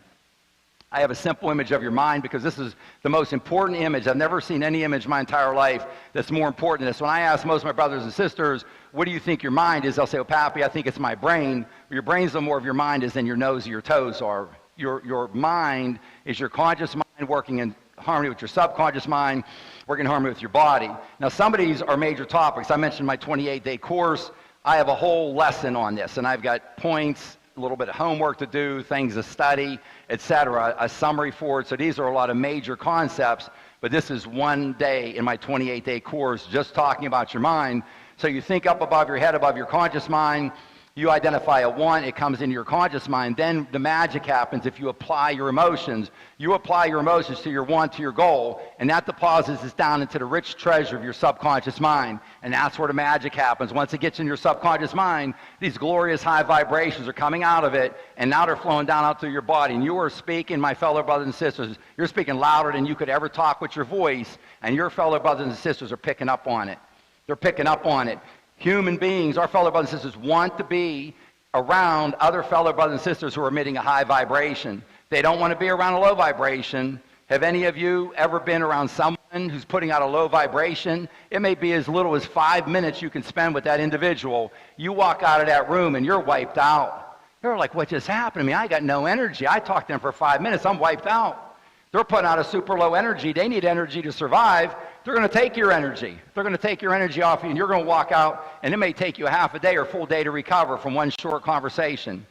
I have a simple image of your mind because this is the most important image. I've never seen any image in my entire life that's more important than this. When I ask most of my brothers and sisters, "What do you think your mind is?" they'll say, "Oh, Pappy, I think it's my brain." Your brain's no more of your mind is than your nose or your toes are. Your mind is your conscious mind working in harmony with your subconscious mind, working in harmony with your body. Now, some of these are major topics. I mentioned my 28-day course. I have a whole lesson on this, and I've got points, a little bit of homework to do, things to study, etc., a summary for it. So these are a lot of major concepts. But this is one day in my 28-day course just talking about your mind. So you think up above your head, above your conscious mind. You identify a want, it comes into your conscious mind. Then the magic happens if you apply your emotions. You apply your emotions to your want, to your goal, and that deposits it down into the rich treasure of your subconscious mind. And that's where the magic happens. Once it gets in your subconscious mind, these glorious high vibrations are coming out of it, and now they're flowing down out through your body. And you are speaking, my fellow brothers and sisters, you're speaking louder than you could ever talk with your voice, and your fellow brothers and sisters are picking up on it. They're picking up on it. Human beings, our fellow brothers and sisters, want to be around other fellow brothers and sisters who are emitting a high vibration. They don't want to be around a low vibration. Have any of you ever been around someone who's putting out a low vibration? It may be as little as 5 minutes you can spend with that individual. You walk out of that room and you're wiped out. You're like, what just happened to me? I got no energy. I talked to them for 5 minutes. I'm wiped out. They're putting out a super low energy. They need energy to survive. They're going to take your energy. They're going to take your energy off you, and you're going to walk out, and it may take you a half a day or full day to recover from one short conversation.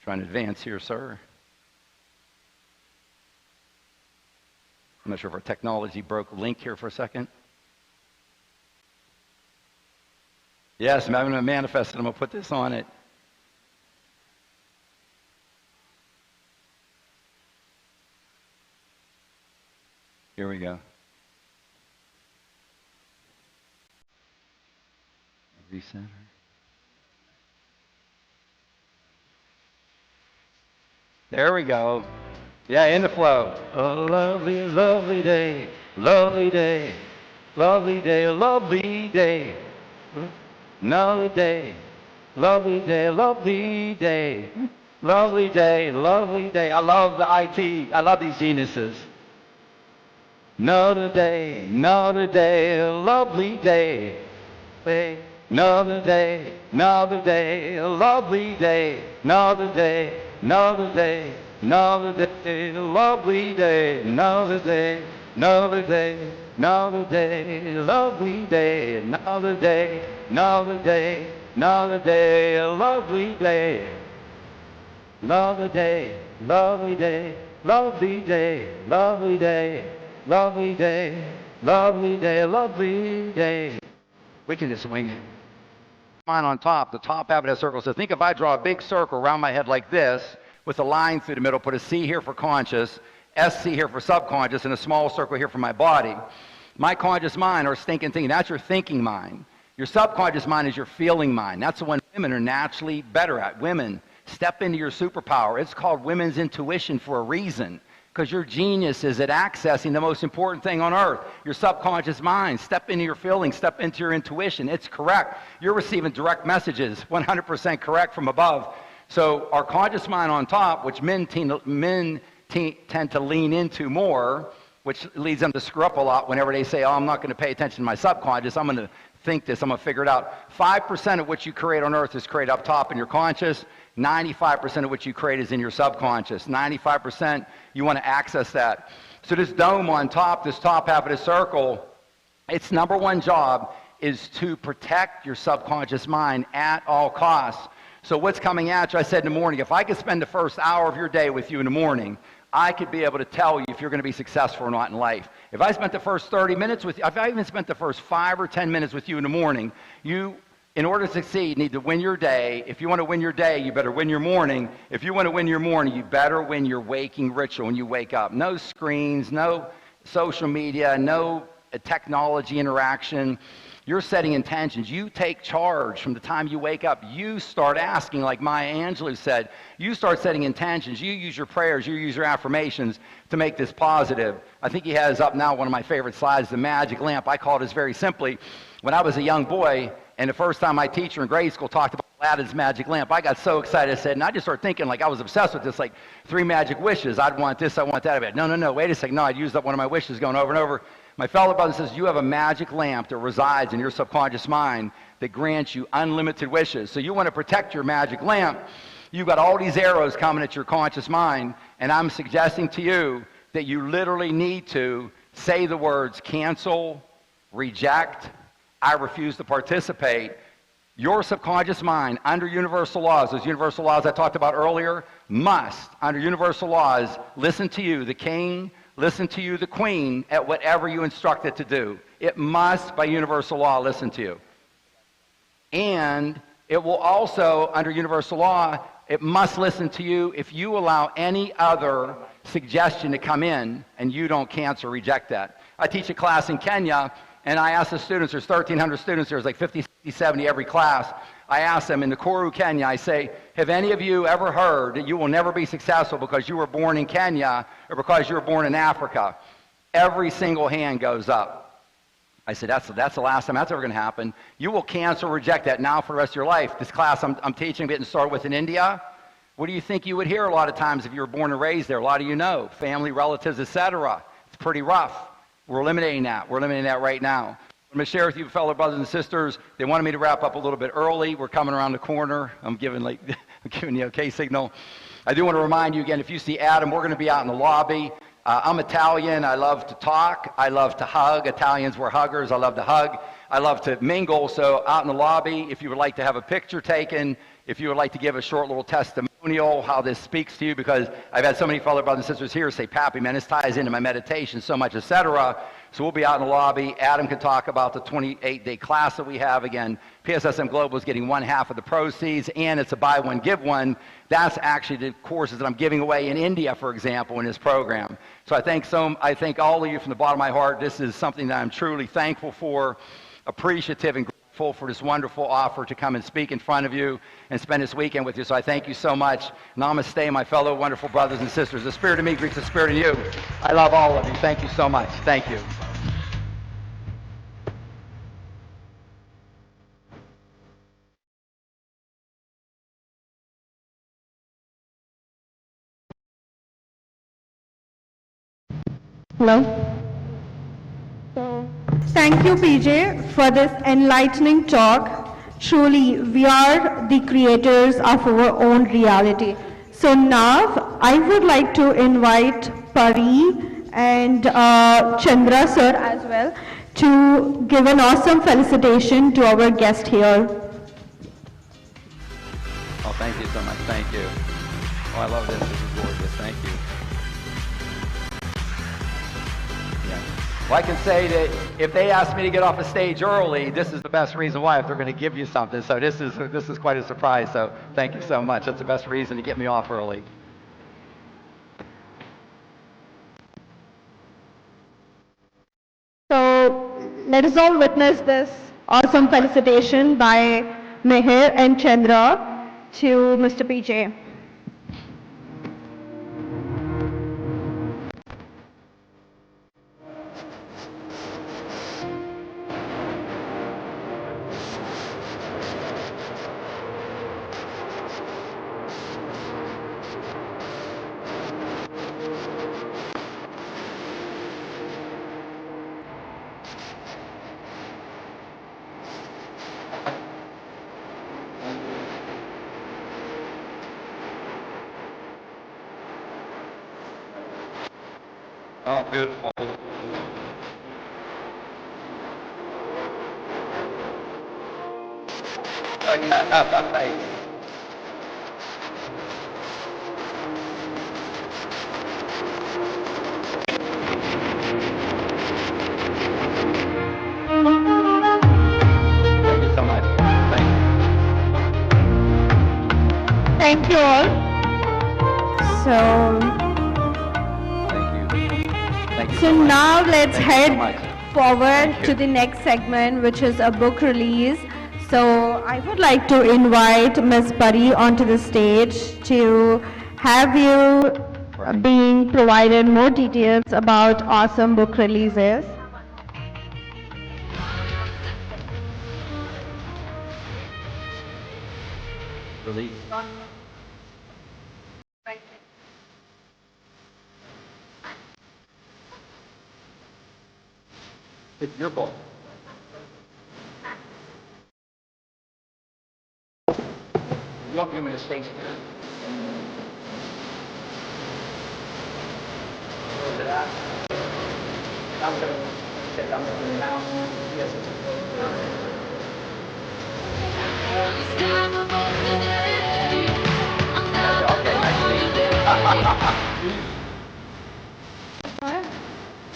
Trying to advance here, sir. I'm not sure if our technology broke a link here for a second. Yes, I'm having to manifest it. I'm going to put this on it. Here we go. Recenter. There we go. Yeah, in the flow. A lovely, lovely day. Lovely day. Lovely day. Lovely day. Lovely day. Lovely day. Lovely day. Lovely day. Lovely day. I love the IT. I love these geniuses. Another day, lovely day, another day, another day, lovely day, another day, another day, another day, lovely day, another day, another day, another day, lovely day, another day, another day, another day, lovely day, another day, lovely day, lovely day, lovely day. Lovely day, lovely day, lovely day. We can just swing it. Mine on top, the top half of that circle. So think if I draw a big circle around my head like this, with a line through the middle, put a C here for conscious, SC here for subconscious, and a small circle here for my body. My conscious mind, or stinking thinking, that's your thinking mind. Your subconscious mind is your feeling mind. That's the one women are naturally better at. Women, step into your superpower. It's called women's intuition for a reason. Because your genius is at accessing the most important thing on earth, your subconscious mind. Step into your feelings, step into your intuition. It's correct. You're receiving direct messages, 100% correct from above. So our conscious mind on top, which men tend to lean into more, which leads them to screw up a lot whenever they say, oh, I'm not going to pay attention to my subconscious. I'm going to think this. I'm going to figure it out. 5% of what you create on earth is created up top in your conscious. 95% of what you create is in your subconscious. 95%, you want to access that. So this dome on top, this top half of the circle, its number one job is to protect your subconscious mind at all costs. So what's coming at you, I said in the morning, if I could spend the first hour of your day with you in the morning, I could be able to tell you if you're going to be successful or not in life. If I spent the first 30 minutes with you, if I even spent the first 5 or 10 minutes with you in the morning, you, in order to succeed, need to win your day. If you want to win your day, you better win your morning. If you want to win your morning, you better win your waking ritual when you wake up. No screens, no social media, no technology interaction. You're setting intentions. You take charge from the time you wake up. You start asking, like Maya Angelou said. You start setting intentions. You use your prayers. You use your affirmations to make this positive. I think he has up now one of my favorite slides, the magic lamp. I call this very simply. When I was a young boy, and the first time my teacher in grade school talked about Aladdin's magic lamp, I got so excited. I said, and I just started thinking like I was obsessed with this, like 3 magic wishes. I'd want this, I want that. I'd be like, no, wait a second. No, I'd used up one of my wishes going over and over. My fellow brother says, you have a magic lamp that resides in your subconscious mind that grants you unlimited wishes. So you want to protect your magic lamp. You've got all these arrows coming at your conscious mind, and I'm suggesting to you that you literally need to say the words cancel, reject, I refuse to participate, Your subconscious mind, under universal laws, those universal laws I talked about earlier, must, under universal laws, listen to you, the king, listen to you, the queen, at whatever you instruct it to do. It must, by universal law, listen to you. And it will also, under universal law, it must listen to you if you allow any other suggestion to come in and you don't cancel or reject that. I teach a class in Kenya, and I ask the students, there's 1,300 students, there's like 50, 60, 70 every class. I ask them in Nakuru, Kenya, I say, have any of you ever heard that you will never be successful because you were born in Kenya or because you were born in Africa? Every single hand goes up. I said, that's the last time that's ever going to happen. You will cancel or reject that now for the rest of your life. This class I'm teaching, getting started with in India, what do you think you would hear a lot of times if you were born and raised there? A lot of you know, family, relatives, etc. It's pretty rough. We're eliminating that. We're eliminating that right now. I'm going to share with you, fellow brothers and sisters. They wanted me to wrap up a little bit early. We're coming around the corner. I'm giving the okay signal. I do want to remind you again, if you see Adam, we're going to be out in the lobby. I'm Italian. I love to talk. I love to hug. Italians were huggers. I love to hug. I love to mingle. So out in the lobby, if you would like to have a picture taken, if you would like to give a short little testimonial, how this speaks to you, because I've had so many fellow brothers and sisters here say, Pappy, man, this ties into my meditation so much, etc. So we'll be out in the lobby. Adam can talk about the 28-day class that we have. Again, PSSM Global is getting 1/2 of the proceeds, and it's a buy one, give one. That's actually the courses that I'm giving away in India, for example, in this program. So I thank all of you from the bottom of my heart. This is something that I'm truly thankful for, appreciative and grateful for this wonderful offer to come and speak in front of you and spend this weekend with you. So I thank you so much. Namaste, my fellow wonderful brothers and sisters. The spirit of me greets the spirit in you. I love all of you. Thank you so much. Thank you. Hello. So, thank you, PJ, for this enlightening talk. Truly, we are the creators of our own reality. So now, I would like to invite Pari and Chandra sir as well to give an awesome felicitation to our guest here. Oh, thank you so much. Thank you. Oh, I love this. This is gorgeous. Thank you. Well, I can say that if they ask me to get off the stage early, this is the best reason why, if they're going to give you something. So this is quite a surprise. So thank you so much. That's the best reason to get me off early. So let us all witness this awesome felicitation by Meher and Chandra to Mr. PJ. Oh, beautiful. Thanks. Thank you so much. Thank you. Thank you all. So Thank you So so much. now let's Thank you so head much. forward to the next segment, which is a book release. So I would like to invite Ms. Pari onto the stage to have you being provided more details about awesome book releases. Release. It's your book. You want me to stay here? I'm going to sit down now. Yes, it's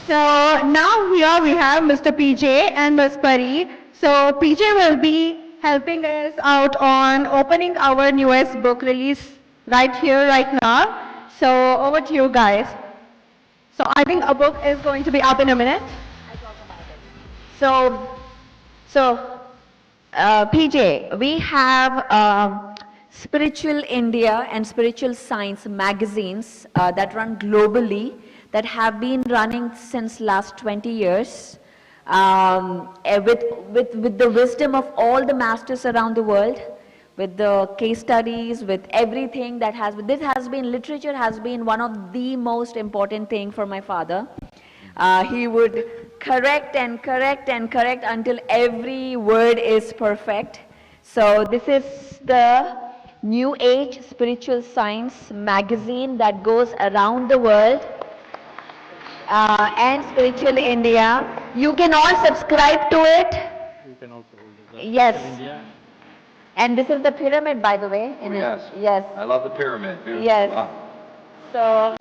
So now here we have Mr. PJ and Ms. Pari. So PJ will be helping us out on opening our newest book release right here, right now. So over to you guys. So I think a book is going to be up in a minute. PJ, we have Spiritual India and Spiritual Science magazines that run globally, that have been running since last 20 years, with the wisdom of all the masters around the world, with the case studies, with everything that has been, literature has been one of the most important thing for my father. He would correct and correct and correct until every word is perfect. So this is the New Age Spiritual Science magazine that goes around the world, and Spiritual India. You can all subscribe to it. You can also hold it. Yes. India. And this is the pyramid, by the way. Yes. Yes. I love the pyramid. Beautiful. Yes. Wow. So,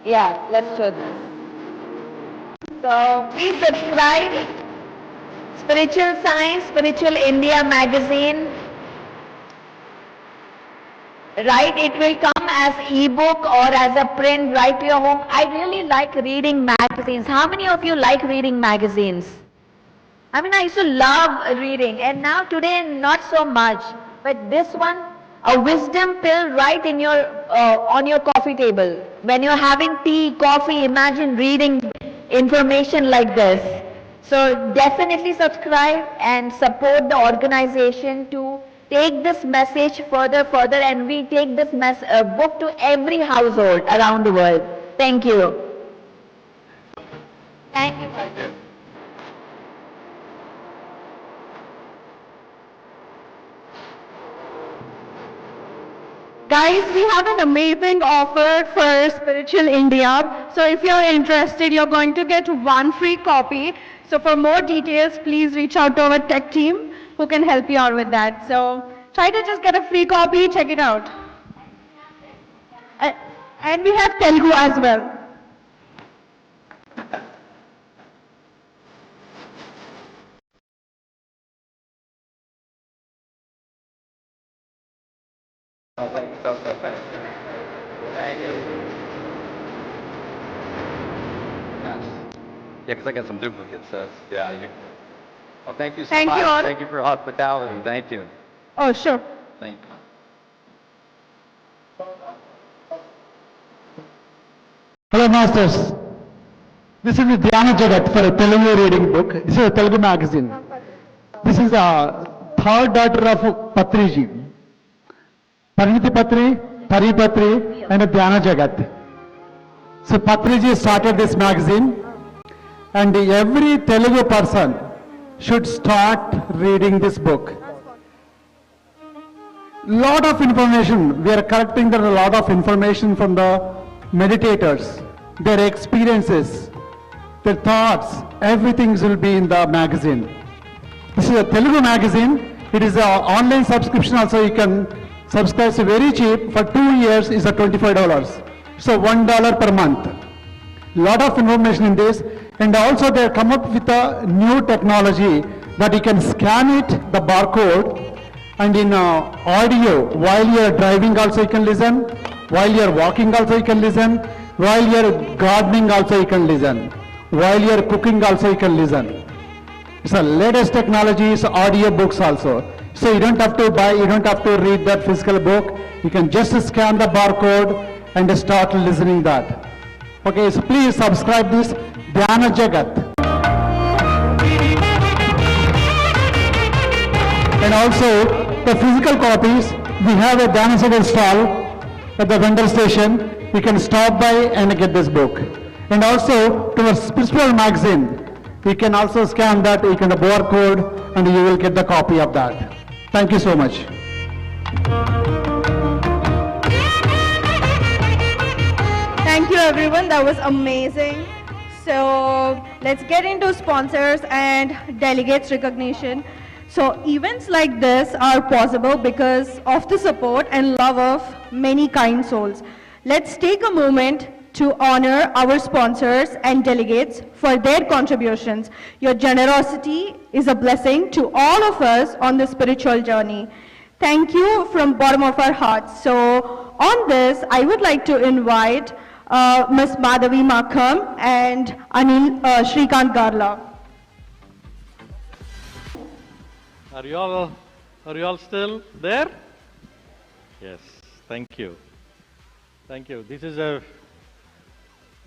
yeah, let's show this. So, please subscribe. Spiritual Science, Spiritual India magazine. Right, it will come as ebook or as a print right to your home. I really like reading magazines. How many of you like reading magazines? I mean, I used to love reading, and now today not so much. But this one, a wisdom pill right in your on your coffee table. When you're having tea, coffee, imagine reading information like this. So definitely subscribe and support the organization to take this message further, and we take this book to every household around the world. Thank you. Thank you. Guys, we have an amazing offer for Spiritual India. So if you're interested, you're going to get one free copy. So for more details, please reach out to our tech team who can help you out with that. So try to just get a free copy, check it out. And we have Telugu as well. Thank you. Yes. Yeah, because I got some duplicates. Yeah. Well, thank you so Thank much. you all. Thank you for hospitality. Thank you. Oh, sure. Thank you. Hello, masters. This is the Dhyana Jagath for a Telugu reading book. This is a Telugu magazine. This is the third daughter of Patriji. Pariniti Patri, Pari Patri, and a Dhyana Jagath. So Patriji started this magazine, and every Telugu person should start reading this book. Lot of information, we are collecting a lot of information from the meditators, their experiences, their thoughts, everything will be in the magazine. This is a Telugu magazine. It is an online subscription also. You can subscribe, so very cheap. For 2 years is $25. So $1 per month. Lot of information in this, and also they come up with a new technology that you can scan it, the barcode, and in audio, while you are driving also you can listen, while you are walking also you can listen, while you are gardening also you can listen, while you are cooking also you can listen. It's the latest technologies, audio books also. So you don't have to buy, you don't have to read that physical book. You can just scan the barcode and start listening that. Okay, so please subscribe this Dhyana Jagath. And also the physical copies, we have a Dhyana Jagath stall at the vendor station. You can stop by and get this book. And also to our spiritual magazine, you can also scan that, you can the barcode, and you will get the copy of that. Thank you so much. Thank you everyone, that was amazing. So let's get into sponsors and delegates recognition. So events like this are possible because of the support and love of many kind souls. Let's take a moment to honor our sponsors and delegates for their contributions. Your generosity is a blessing to all of us on the spiritual journey. Thank you from bottom of our hearts. So on this, I would like to invite Ms. Madhavi Makham and Anil Shrikant Garla. Are you all still there? Yes. Thank you. Thank you.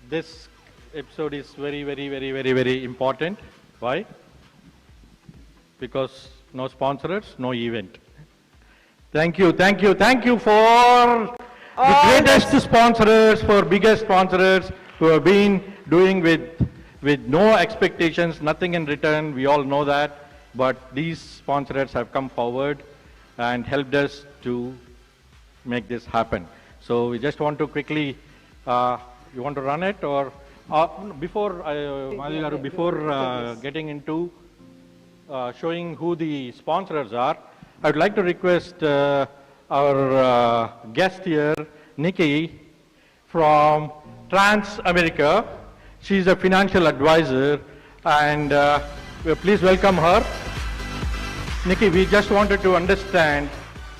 This episode is very important. Why? Because no sponsors, no event. Thank you for the greatest sponsors, for biggest sponsors who have been doing with no expectations, nothing in return. We all know that. But these sponsors have come forward and helped us to make this happen. So we just want to quickly, you want to run it or before getting into showing who the sponsors are, I would like to request our guest here, Nikki from Trans America. She's a financial advisor, and please welcome her. Nikki, we just wanted to understand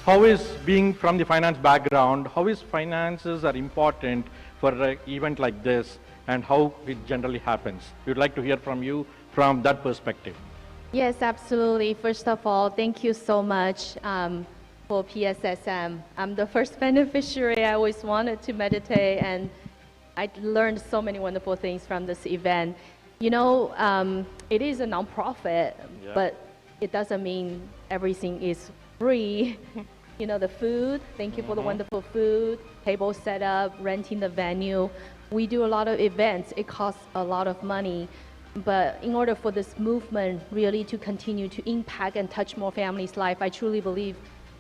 how is being from the finance background, how is finances are important for an event like this, and how it generally happens. We would like to hear from you from that perspective. Yes, absolutely. First of all, thank you so much for PSSM. I'm the first beneficiary. I always wanted to meditate, and I learned so many wonderful things from this event. You know, it is a nonprofit, but it doesn't mean everything is free. You know, the food, thank you for the wonderful food, table setup, renting the venue. We do a lot of events. It costs a lot of money. But in order for this movement really to continue to impact and touch more families' life, I truly believe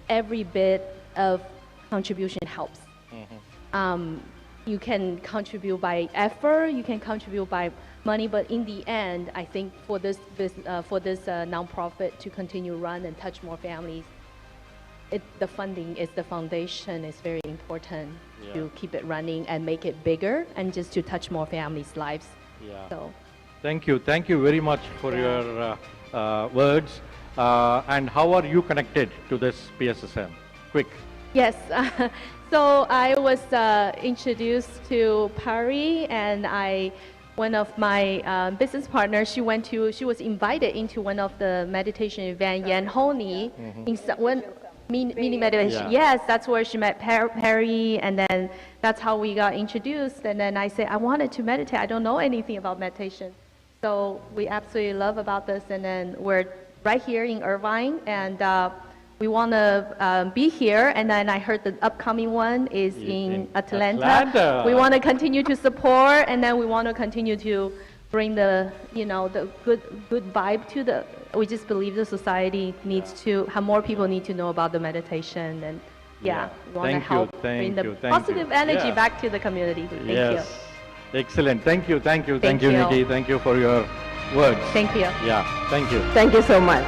every bit of contribution helps. You can contribute by effort, you can contribute by money, but in the end, I think for this nonprofit to continue run and touch more families, the funding is the foundation. Is very important to keep it running and make it bigger and just to touch more families' lives. So. Thank you very much for your words. And how are you connected to this PSSM? Quick. Yes. So I was introduced to Pari, and one of my business partners, she was invited into one of the meditation event, Yan Honi, mini meditation. Yes, that's where she met Perry, and then that's how we got introduced. And then I said, I wanted to meditate. I don't know anything about meditation. So we absolutely love about this. And then we're right here in Irvine, and we want to be here. And then I heard the upcoming one is in Atlanta. We want to continue to support, and then we want to continue to bring the good vibe to the. We just believe the society needs to have more people need to know about the meditation, and we want to help bring the positive energy back to the community. Thank you. Excellent. Thank you, Nikki. Thank you for your words. Thank you. Yeah, thank you. Thank you so much.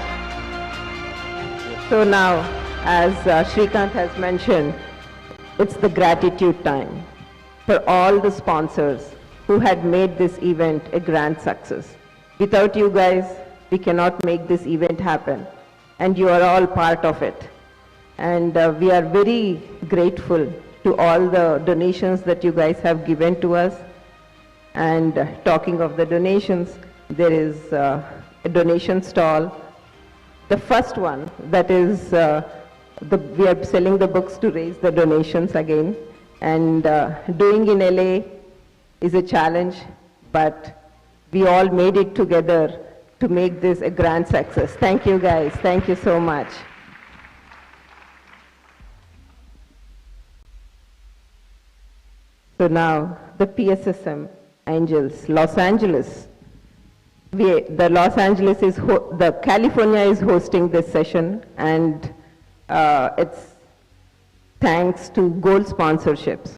So now, as Shrikant has mentioned, it's the gratitude time for all the sponsors who had made this event a grand success. Without you guys, we cannot make this event happen, and you are all part of it. And we are very grateful to all the donations that you guys have given to us. And talking of the donations, there is a donation stall. The first one, that is, we are selling the books to raise the donations again. And doing in LA is a challenge, but we all made it together to make this a grand success. Thank you guys. Thank you so much. So now, the PSSM Angels, Los Angeles. The California is hosting this session, and it's thanks to gold sponsorships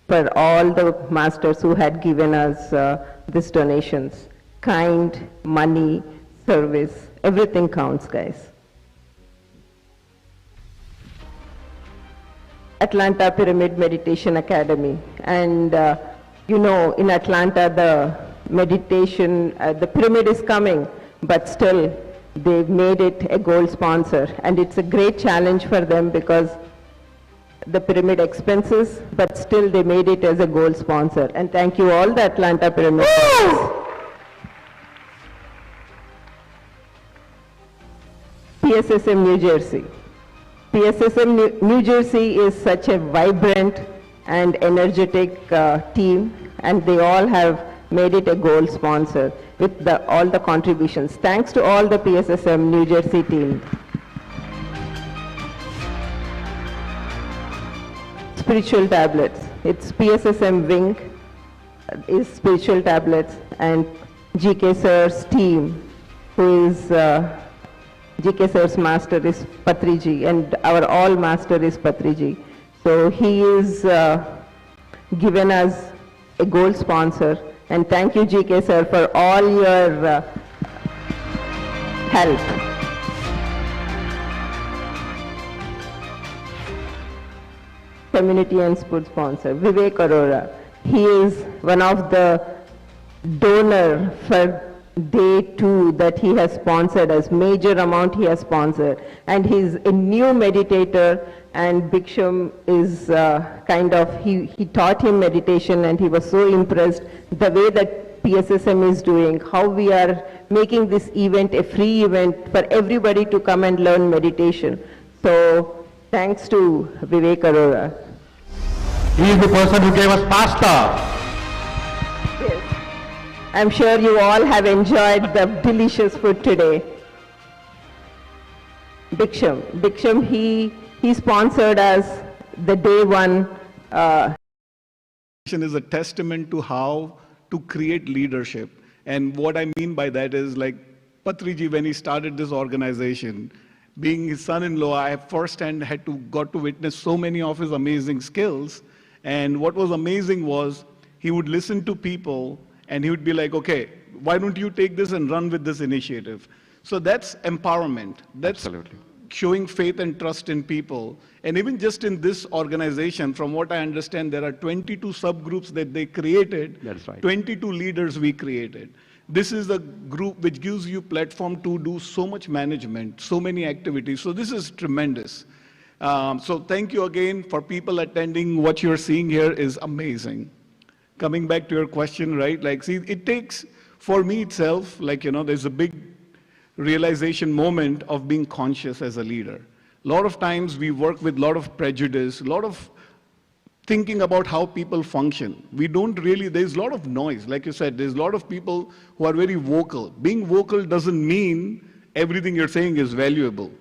for all the masters who had given us these donations. Kind, money, service, everything counts, guys. Atlanta Pyramid Meditation Academy, and You know, in Atlanta, the meditation, the pyramid is coming, but still they've made it a gold sponsor. And it's a great challenge for them because the pyramid expenses, but still they made it as a gold sponsor. And thank you all the Atlanta Pyramid. PSSM New Jersey. PSSM New Jersey is such a vibrant and energetic team, and they all have made it a gold sponsor with all the contributions. Thanks to all the PSSM New Jersey team. Spiritual tablets. It's PSSM wing is spiritual tablets, and GK Sir's team, who is GK Sir's master is Patriji, and our all master is Patriji. So he is given us a gold sponsor, and thank you GK Sir for all your help. Community and sport sponsor, Vivek Arora. He is one of the donor for day 2 that he has sponsored us, major amount he has sponsored. And he's a new meditator, and Bhiksham is he taught him meditation, and he was so impressed the way that PSSM is doing, how we are making this event a free event for everybody to come and learn meditation. So thanks to Vivek Arora. He is the person who gave us pasta. Yes. I'm sure you all have enjoyed the delicious food today. Bhiksham, he sponsored us the day 1. Is a testament to how to create leadership. And what I mean by that is, like Patriji, when he started this organization, being his son-in-law, I have firsthand got to witness so many of his amazing skills. And what was amazing was he would listen to people and he would be like, okay, why don't you take this and run with this initiative? So that's empowerment. That's absolutely showing faith and trust in people. And even just in this organization, from what I understand, there are 22 subgroups that they created. That's right. 22 leaders we created. This is a group which gives you platform to do so much management, so many activities. So this is tremendous. So thank you again for people attending. What you're seeing here is amazing. Coming back to your question, right? Like, see, it takes, for me itself, like, you know, there's a big realization moment of being conscious as a leader. A lot of times we work with a lot of prejudice, a lot of thinking about how people function. We don't really, there's a lot of noise. Like you said, there's a lot of people who are very vocal. Being vocal doesn't mean everything you're saying is valuable.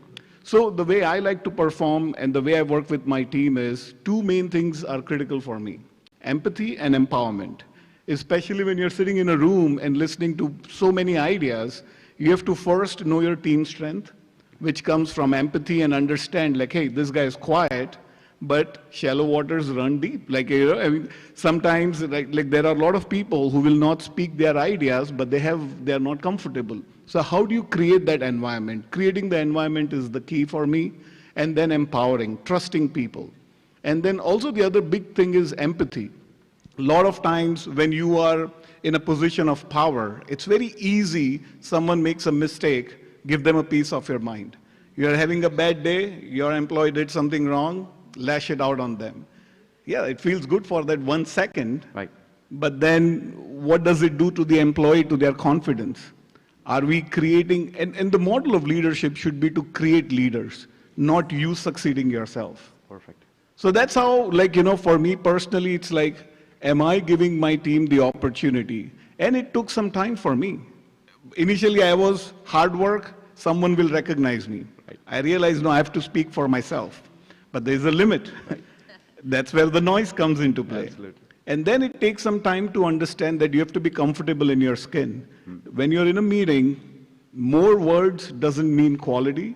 So the way I like to perform and the way I work with my team is 2 main things are critical for me: empathy and empowerment. Especially when you're sitting in a room and listening to so many ideas, you have to first know your team strength, which comes from empathy, and understand, like, hey, this guy is quiet, but shallow waters run deep. Like, you know, I mean, sometimes like there are a lot of people who will not speak their ideas, but they are not comfortable. So how do you create that environment? Creating the environment is the key for me, and then empowering, trusting people. And then also the other big thing is empathy. A lot of times when you are in a position of power, it's very easy, someone makes a mistake, give them a piece of your mind. You're having a bad day, your employee did something wrong, lash it out on them. Yeah, it feels good for that 1 second, right? But then what does it do to the employee, to their confidence? Are we creating, and the model of leadership should be to create leaders, not you succeeding yourself. Perfect. So that's how, like, you know, for me personally, it's like, am I giving my team the opportunity? And it took some time for me. Initially, I was hard work, someone will recognize me. Right. I realized, no, I have to speak for myself. But there's a limit. Right. That's where the noise comes into play. Absolutely. And then it takes some time to understand that you have to be comfortable in your skin. When you're in a meeting, more words doesn't mean quality.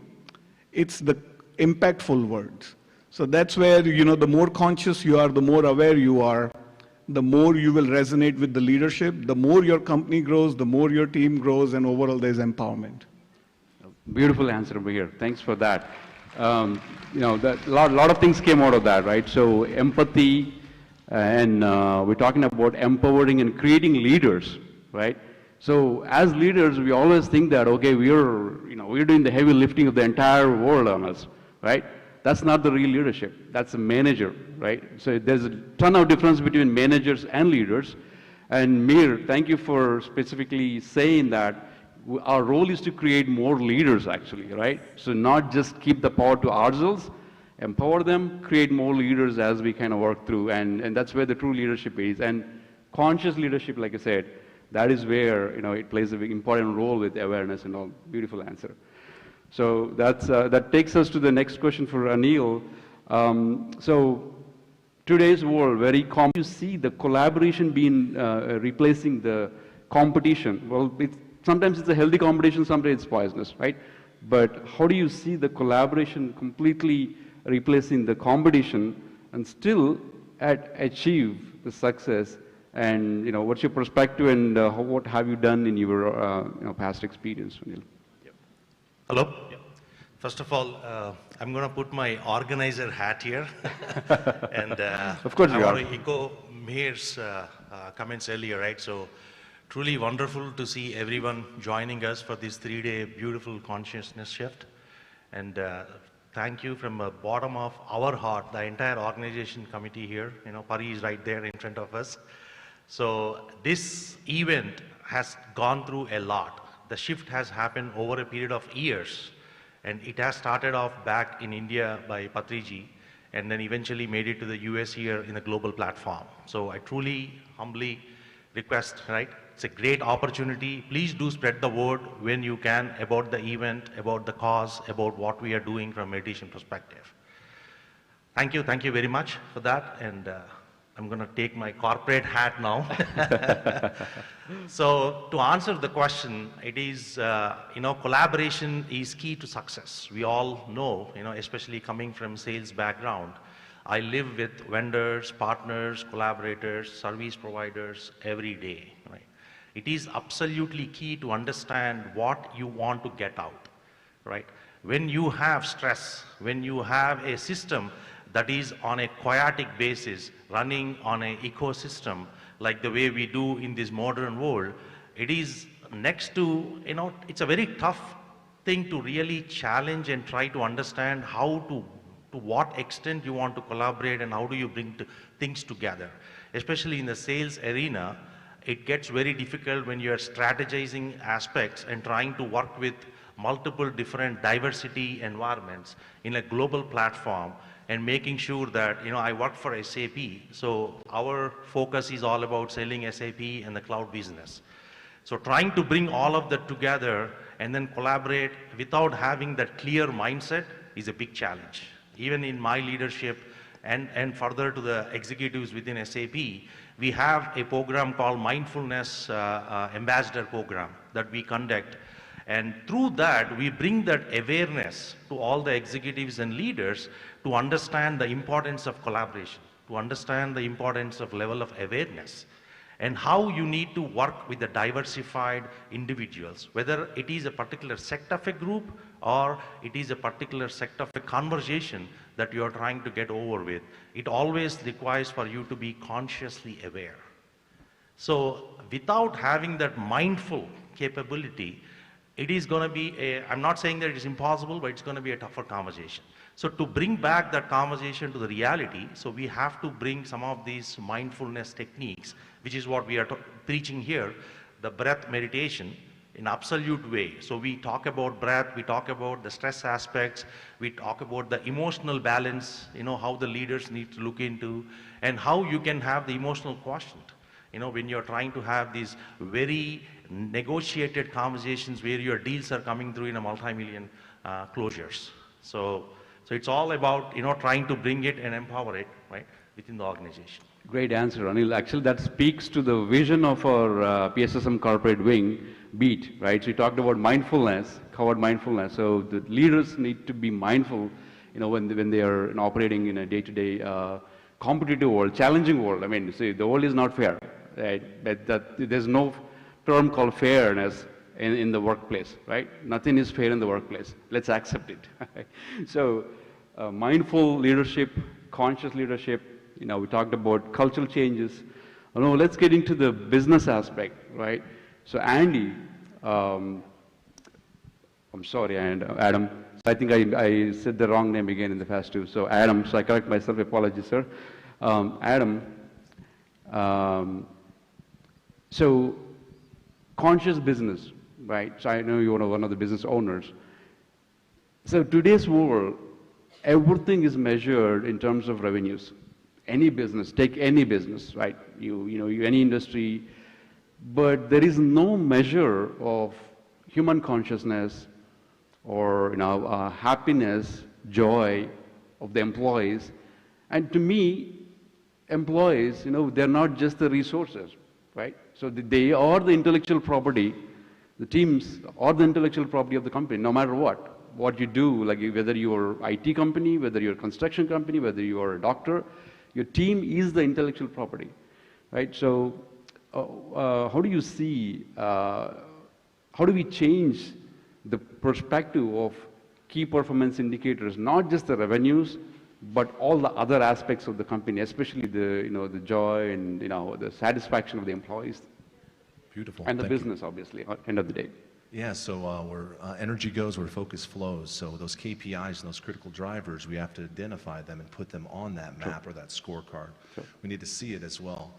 It's the impactful words. So that's where, you know, the more conscious you are, the more aware you are, the more you will resonate with the leadership, the more your company grows, the more your team grows, and overall there's empowerment. Beautiful answer over here. Thanks for that. You know, a lot of things came out of that, right? So empathy, And we're talking about empowering and creating leaders, right? So as leaders, we always think that, okay, we're doing the heavy lifting of the entire world on us, right? That's not the real leadership. That's a manager, right? So there's a ton of difference between managers and leaders. And Mir, thank you for specifically saying that our role is to create more leaders, actually, right? So not just keep the power to ourselves, empower them, create more leaders as we kind of work through. And that's where the true leadership is. And conscious leadership, like I said, that is where, it plays a big important role with awareness and all. Beautiful answer. So that takes us to the next question for Anil. So today's world, very common, you see the collaboration being replacing the competition. Well, sometimes it's a healthy competition, sometimes it's poisonous, right? But how do you see the collaboration completely replacing the competition and still achieve the success? And what's your perspective, and what have you done in your past experience, Anil? Hello. First of all, I'm going to put my organizer hat here, and of course I want to echo Meher's comments earlier, right? So, truly wonderful to see everyone joining us for this 3-day beautiful consciousness shift, and thank you from the bottom of our heart, the entire organization committee here. Pari is right there in front of us. So this event has gone through a lot. The shift has happened over a period of years, and it has started off back in India by Patriji, and then eventually made it to the US here in a global platform. So I truly, humbly request, right? It's a great opportunity. Please do spread the word when you can about the event, about the cause, about what we are doing from a meditation perspective. Thank you very much for that, and I'm going to take my corporate hat now. So to answer the question, it is, collaboration is key to success. We all know, especially coming from sales background, I live with vendors, partners, collaborators, service providers every day, right? It is absolutely key to understand what you want to get out, right? When you have stress, when you have a system that is on a chaotic basis, running on an ecosystem like the way we do in this modern world, it is next to, it's a very tough thing to really challenge and try to understand how to what extent you want to collaborate and how do you bring things together. Especially in the sales arena, it gets very difficult when you are strategizing aspects and trying to work with multiple different diversity environments in a global platform, and making sure that, I work for SAP, so our focus is all about selling SAP and the cloud business. So trying to bring all of that together and then collaborate without having that clear mindset is a big challenge. Even in my leadership and further to the executives within SAP, we have a program called Mindfulness Ambassador Program that we conduct. And through that, we bring that awareness to all the executives and leaders to understand the importance of collaboration, to understand the importance of level of awareness, and how you need to work with the diversified individuals, whether it is a particular sect of a group or it is a particular sect of a conversation that you are trying to get over with. It always requires for you to be consciously aware. So without having that mindful capability, it is going to be I'm not saying that it is impossible, but it's going to be a tougher conversation. So to bring back that conversation to the reality, so we have to bring some of these mindfulness techniques, which is what we are preaching here, the breath meditation in absolute way. So we talk about breath, we talk about the stress aspects, we talk about the emotional balance, how the leaders need to look into, and how you can have the emotional quotient. When you're trying to have these very negotiated conversations where your deals are coming through in a multi-million closures. So it's all about, trying to bring it and empower it, right, within the organization. Great answer, Anil. Actually, that speaks to the vision of our PSSM corporate wing, BEAT, right? So you talked about mindfulness, covered mindfulness. So the leaders need to be mindful, when they are operating in a day-to-day competitive world, challenging world. I mean, see, the world is not fair, right? But there's no term called fairness in the workplace, right? Nothing is fair in the workplace. Let's accept it. So mindful leadership, conscious leadership, we talked about cultural changes. No, let's get into the business aspect, right? So Andy, I'm sorry, Adam. I think I said the wrong name again in the past too. So Adam, so I correct myself, apologies, sir. Adam, so conscious business, right? So I know you're one of the business owners. So today's world, everything is measured in terms of revenues. Any business, take any business, right? Any industry, but there is no measure of human consciousness or happiness, joy of the employees. And to me, employees, they're not just the resources, right? So they are the intellectual property. The teams are the intellectual property of the company, no matter what you do, like whether you're IT company, whether you're a construction company, whether you're a doctor, your team is the intellectual property, right? So how do you see, how do we change the perspective of key performance indicators, not just the revenues, but all the other aspects of the company, especially the joy and the satisfaction of the employees. Beautiful. And the Thank you. business, obviously, at the end of the day. Yeah, so where energy goes, where focus flows. So those KPIs and those critical drivers, we have to identify them and put them on that map or that scorecard. We need to see it as well.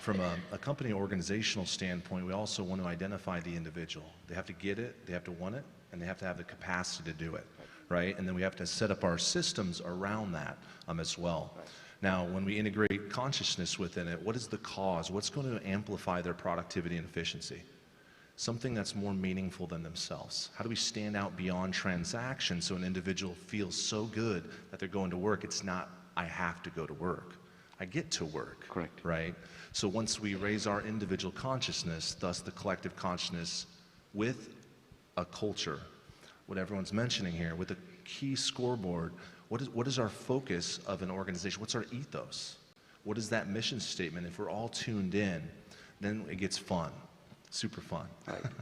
From a company organizational standpoint, we also want to identify the individual. They have to get it, they have to want it, and they have to have the capacity to do it, right? And then we have to set up our systems around that as well. Now, when we integrate consciousness within it, what is the cause? What's going to amplify their productivity and efficiency? Something that's more meaningful than themselves. How do we stand out beyond transactions so an individual feels so good that they're going to work? It's not, I have to go to work. I get to work. Correct. Right? So once we raise our individual consciousness, thus the collective consciousness with a culture, what everyone's mentioning here, with a key scoreboard, what is our focus of an organization? What's our ethos? What is that mission statement? If we're all tuned in, then it gets fun. Super fun.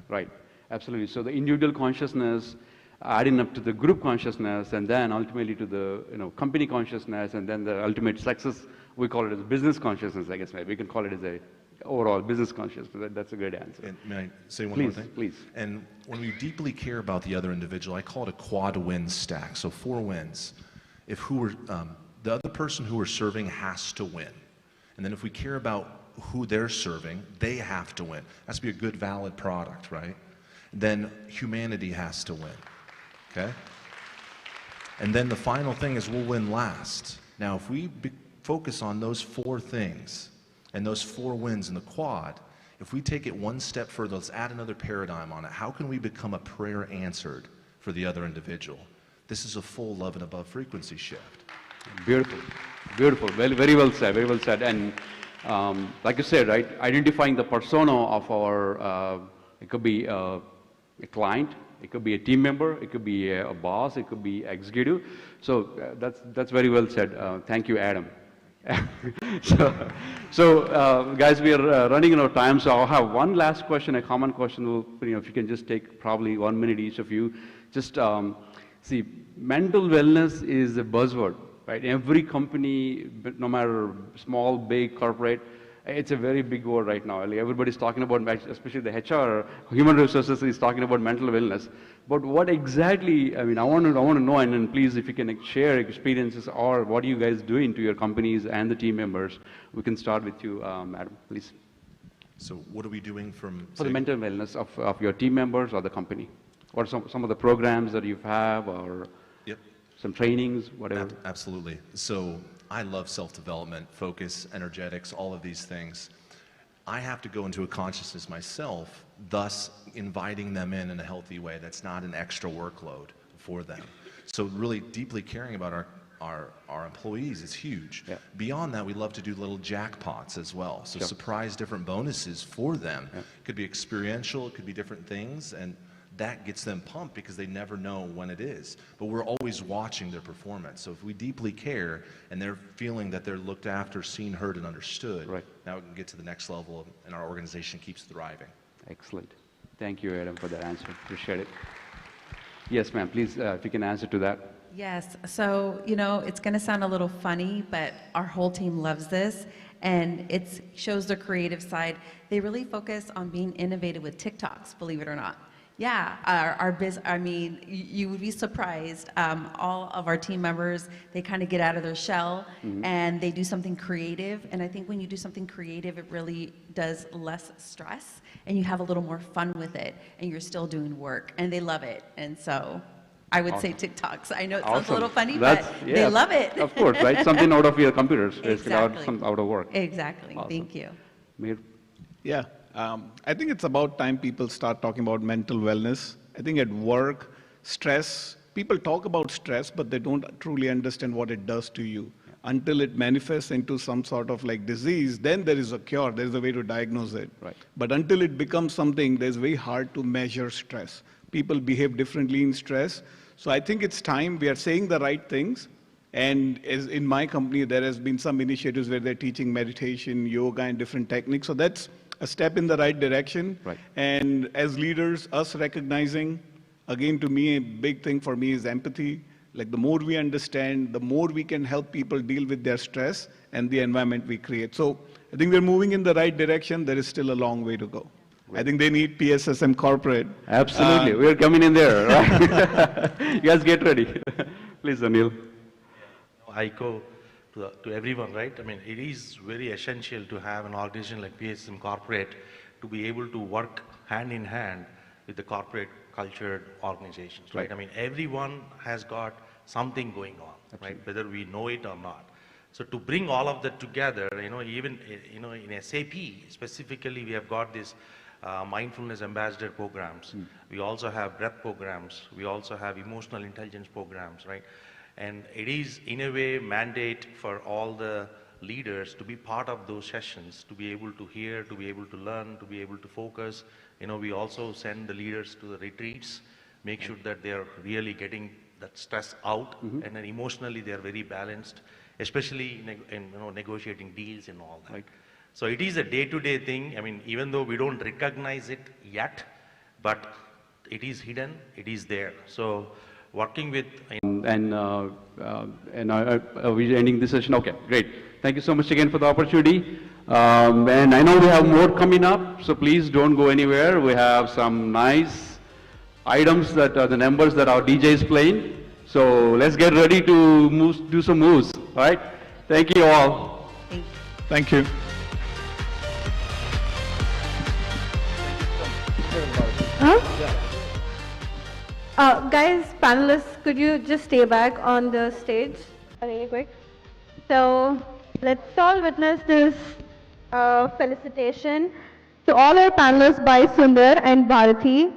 Right, absolutely. So the individual consciousness, adding up to the group consciousness, and then ultimately to the company consciousness, and then the ultimate success, we call it as business consciousness, I guess. Maybe we can call it as a overall business consciousness. That's a great answer. And may I say one more thing? Please. And when we deeply care about the other individual, I call it a quad win stack. So 4 wins. If the other person who we're serving has to win. And then if we care about who they're serving, they have to win. It has to be a good, valid product, right? Then humanity has to win, okay? And then the final thing is we'll win last. Now, if we focus on those 4 things and those 4 wins in the quad, if we take it one step further, let's add another paradigm on it. How can we become a prayer answered for the other individual? This is a full love and above frequency shift. Beautiful, beautiful. Very well said, very well said. And like you said, right, identifying the persona of our, it could be a client, it could be a team member, it could be a boss, it could be executive. So that's very well said. Thank you, Adam. So guys, we are running out of time, so I'll have one last question, a common question. If you can just take probably 1 minute each of you. Just see, mental wellness is a buzzword. Right? Every company, no matter small, big, corporate, it's a very big word right now. Everybody's talking about, especially the HR, human resources is talking about mental wellness. But what exactly, I want to know, and then please, if you can share experiences or what are you guys doing to your companies and the team members. We can start with you, Madam, please. So what are we doing for the mental wellness of your team members or the company? What are some of the programs that you have, or some trainings, whatever? Absolutely. So I love self-development, focus, energetics, all of these things. I have to go into a consciousness myself, thus inviting them in a healthy way that's not an extra workload for them. So really deeply caring about our employees is huge. Yeah. Beyond that, we love to do little jackpots as well. So surprise different bonuses for them. It could be experiential, it could be different things, and that gets them pumped because they never know when it is. But we're always watching their performance. So if we deeply care and they're feeling that they're looked after, seen, heard, and understood, now we can get to the next level and our organization keeps thriving. Excellent. Thank you, Adam, for that answer. Appreciate it. Yes, ma'am. Please, if you can answer to that. Yes, so, it's going to sound a little funny, but our whole team loves this, and it shows the creative side. They really focus on being innovative with TikToks, believe it or not. Yeah, you would be surprised. All of our team members, they kind of get out of their shell and they do something creative. And I think when you do something creative, it really does less stress and you have a little more fun with it and you're still doing work and they love it. And so I would say TikToks. I know it sounds a little funny, but they love it. Of course, right? Something out of your computers, exactly. out of work. Exactly. Awesome. Thank you. Mir? Yeah, I think it's about time people start talking about mental wellness. I think at work, stress, people talk about stress, but they don't truly understand what it does to you. Until it manifests into some sort of like disease, then there is a cure, there is a way to diagnose it. Right. But until it becomes something, it's very hard to measure stress. People behave differently in stress. So I think it's time we are saying the right things. And as in my company, there has been some initiatives where they're teaching meditation, yoga, and different techniques. So that's a step in the right direction. Right. And as leaders, us recognizing, again, to me, a big thing for me is empathy. Like the more we understand, the more we can help people deal with their stress and the environment we create. So I think we're moving in the right direction. There is still a long way to go. I think they need PSSM corporate. Absolutely. We're coming in there, right? You guys get ready. Please, Anil. I go to everyone, right? I mean, it is very essential to have an organization like PSSM Corporate to be able to work hand in hand with the corporate cultured organizations, right? I mean, everyone has got something going on, right? Whether we know it or not. So to bring all of that together, even, in SAP specifically, we have got this mindfulness ambassador programs. We also have breath programs. We also have emotional intelligence programs, right? And it is, in a way, mandate for all the leaders to be part of those sessions, to be able to hear, to be able to learn, to be able to focus. We also send the leaders to the retreats, make sure that they are really getting that stress out, and then emotionally they are very balanced, especially in negotiating deals and all that. Right. So it is a day-to-day thing. I mean, even though we don't recognize it yet, but it is hidden, it is there. So working with... Are we ending this session? Okay, great. Thank you so much again for the opportunity. And I know we have more coming up, so please don't go anywhere. We have some nice items that are the numbers that our DJ is playing. So let's get ready to do some moves. All right? Thank you all. Thank you. Guys, panelists, could you just stay back on the stage really quick? So let's all witness this felicitation to all our panelists by Sundar and Bharati.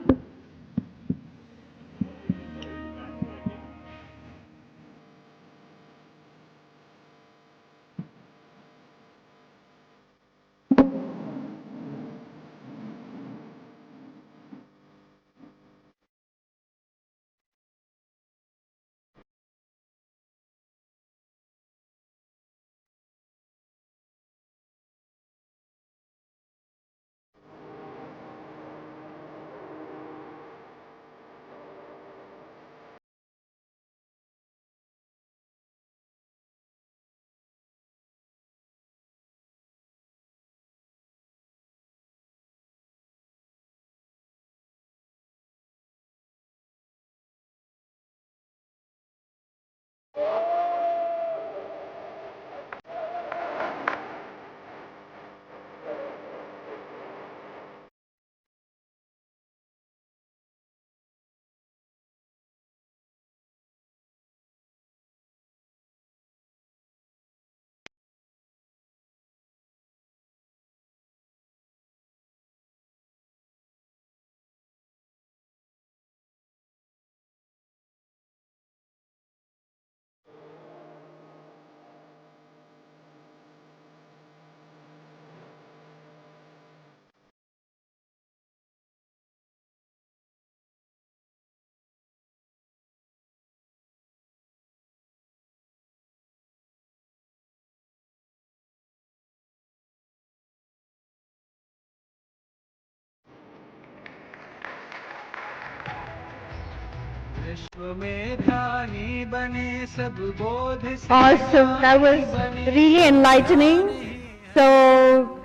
Awesome. That was really enlightening. So,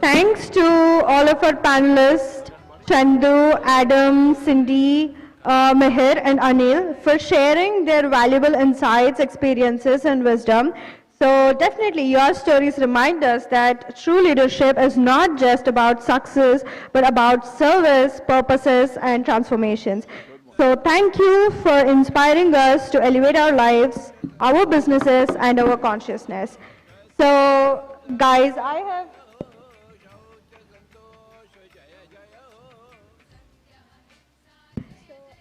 thanks to all of our panelists, Chandu, Adam, Cindy, Meher, and Anil, for sharing their valuable insights, experiences, and wisdom. So, definitely, your stories remind us that true leadership is not just about success, but about service, purposes, and transformations. So thank you for inspiring us to elevate our lives, our businesses, and our consciousness. So guys, I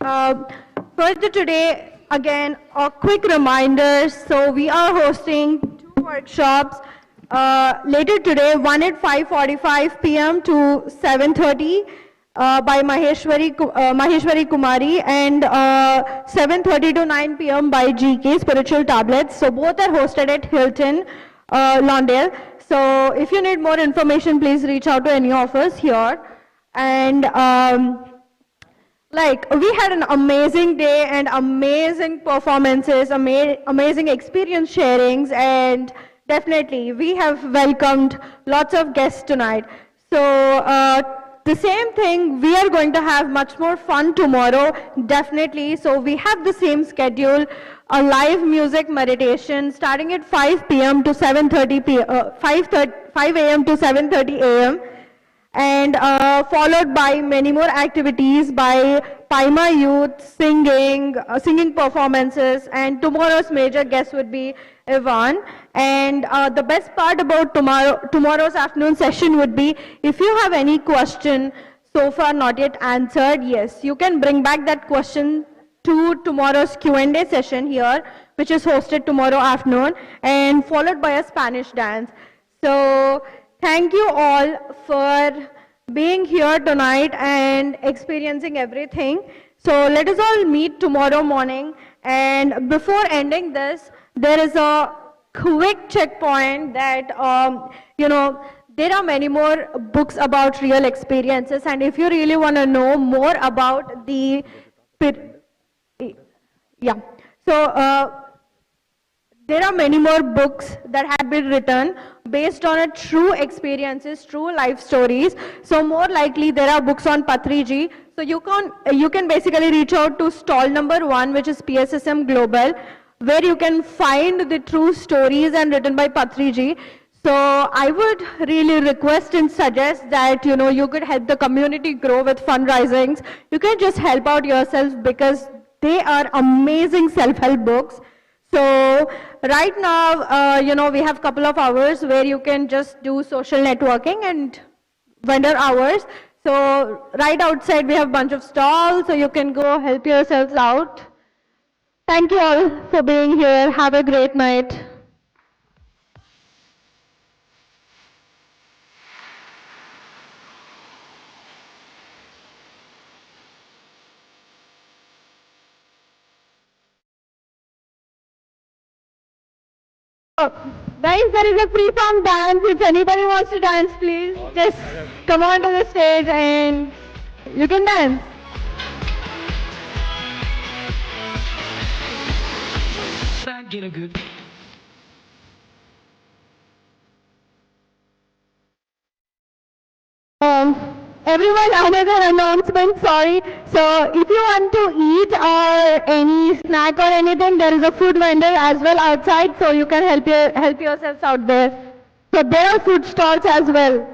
have further today, again, a quick reminder. So we are hosting 2 workshops later today, one at 5:45 p.m. to 7:30. By Maheshwari Kumari, and 7:30 to 9 p.m. by GK Spiritual Tablets. So both are hosted at Hilton, Lawndale. So if you need more information, please reach out to any of us here. And we had an amazing day and amazing performances, amazing experience sharings, and definitely we have welcomed lots of guests tonight. So the same thing, we are going to have much more fun tomorrow, definitely. So we have the same schedule, a live music meditation starting at 5 p.m. to 7:30 p.m., 5 a.m. to 7:30 a.m. and followed by many more activities by Paima Youth, singing performances, and tomorrow's major guest would be Ivan. And the best part about tomorrow's afternoon session would be, if you have any question so far not yet answered, yes, you can bring back that question to tomorrow's Q&A session here, which is hosted tomorrow afternoon, and followed by a Spanish dance. So thank you all for being here tonight and experiencing everything. So let us all meet tomorrow morning. And before ending this, there is a quick checkpoint that, there are many more books about real experiences. And if you really want to know more about the, there are many more books that have been written based on true experiences, true life stories. So more likely there are books on Patriji. So you can basically reach out to stall number 1, which is PSSM Global, where you can find the true stories and written by Patriji. So I would really request and suggest that you could help the community grow with fundraisings. You can just help out yourself because they are amazing self-help books. So right now, we have a couple of hours where you can just do social networking and vendor hours. So right outside we have a bunch of stalls, so you can go help yourselves out. Thank you all for being here. Have a great night. Guys, there is a free form dance. If anybody wants to dance, please just come onto the stage and you can dance. Get a good. Everyone, another announcement, sorry. So if you want to eat or any snack or anything, there is a food vendor as well outside, so you can help yourselves out there. So there are food stalls as well.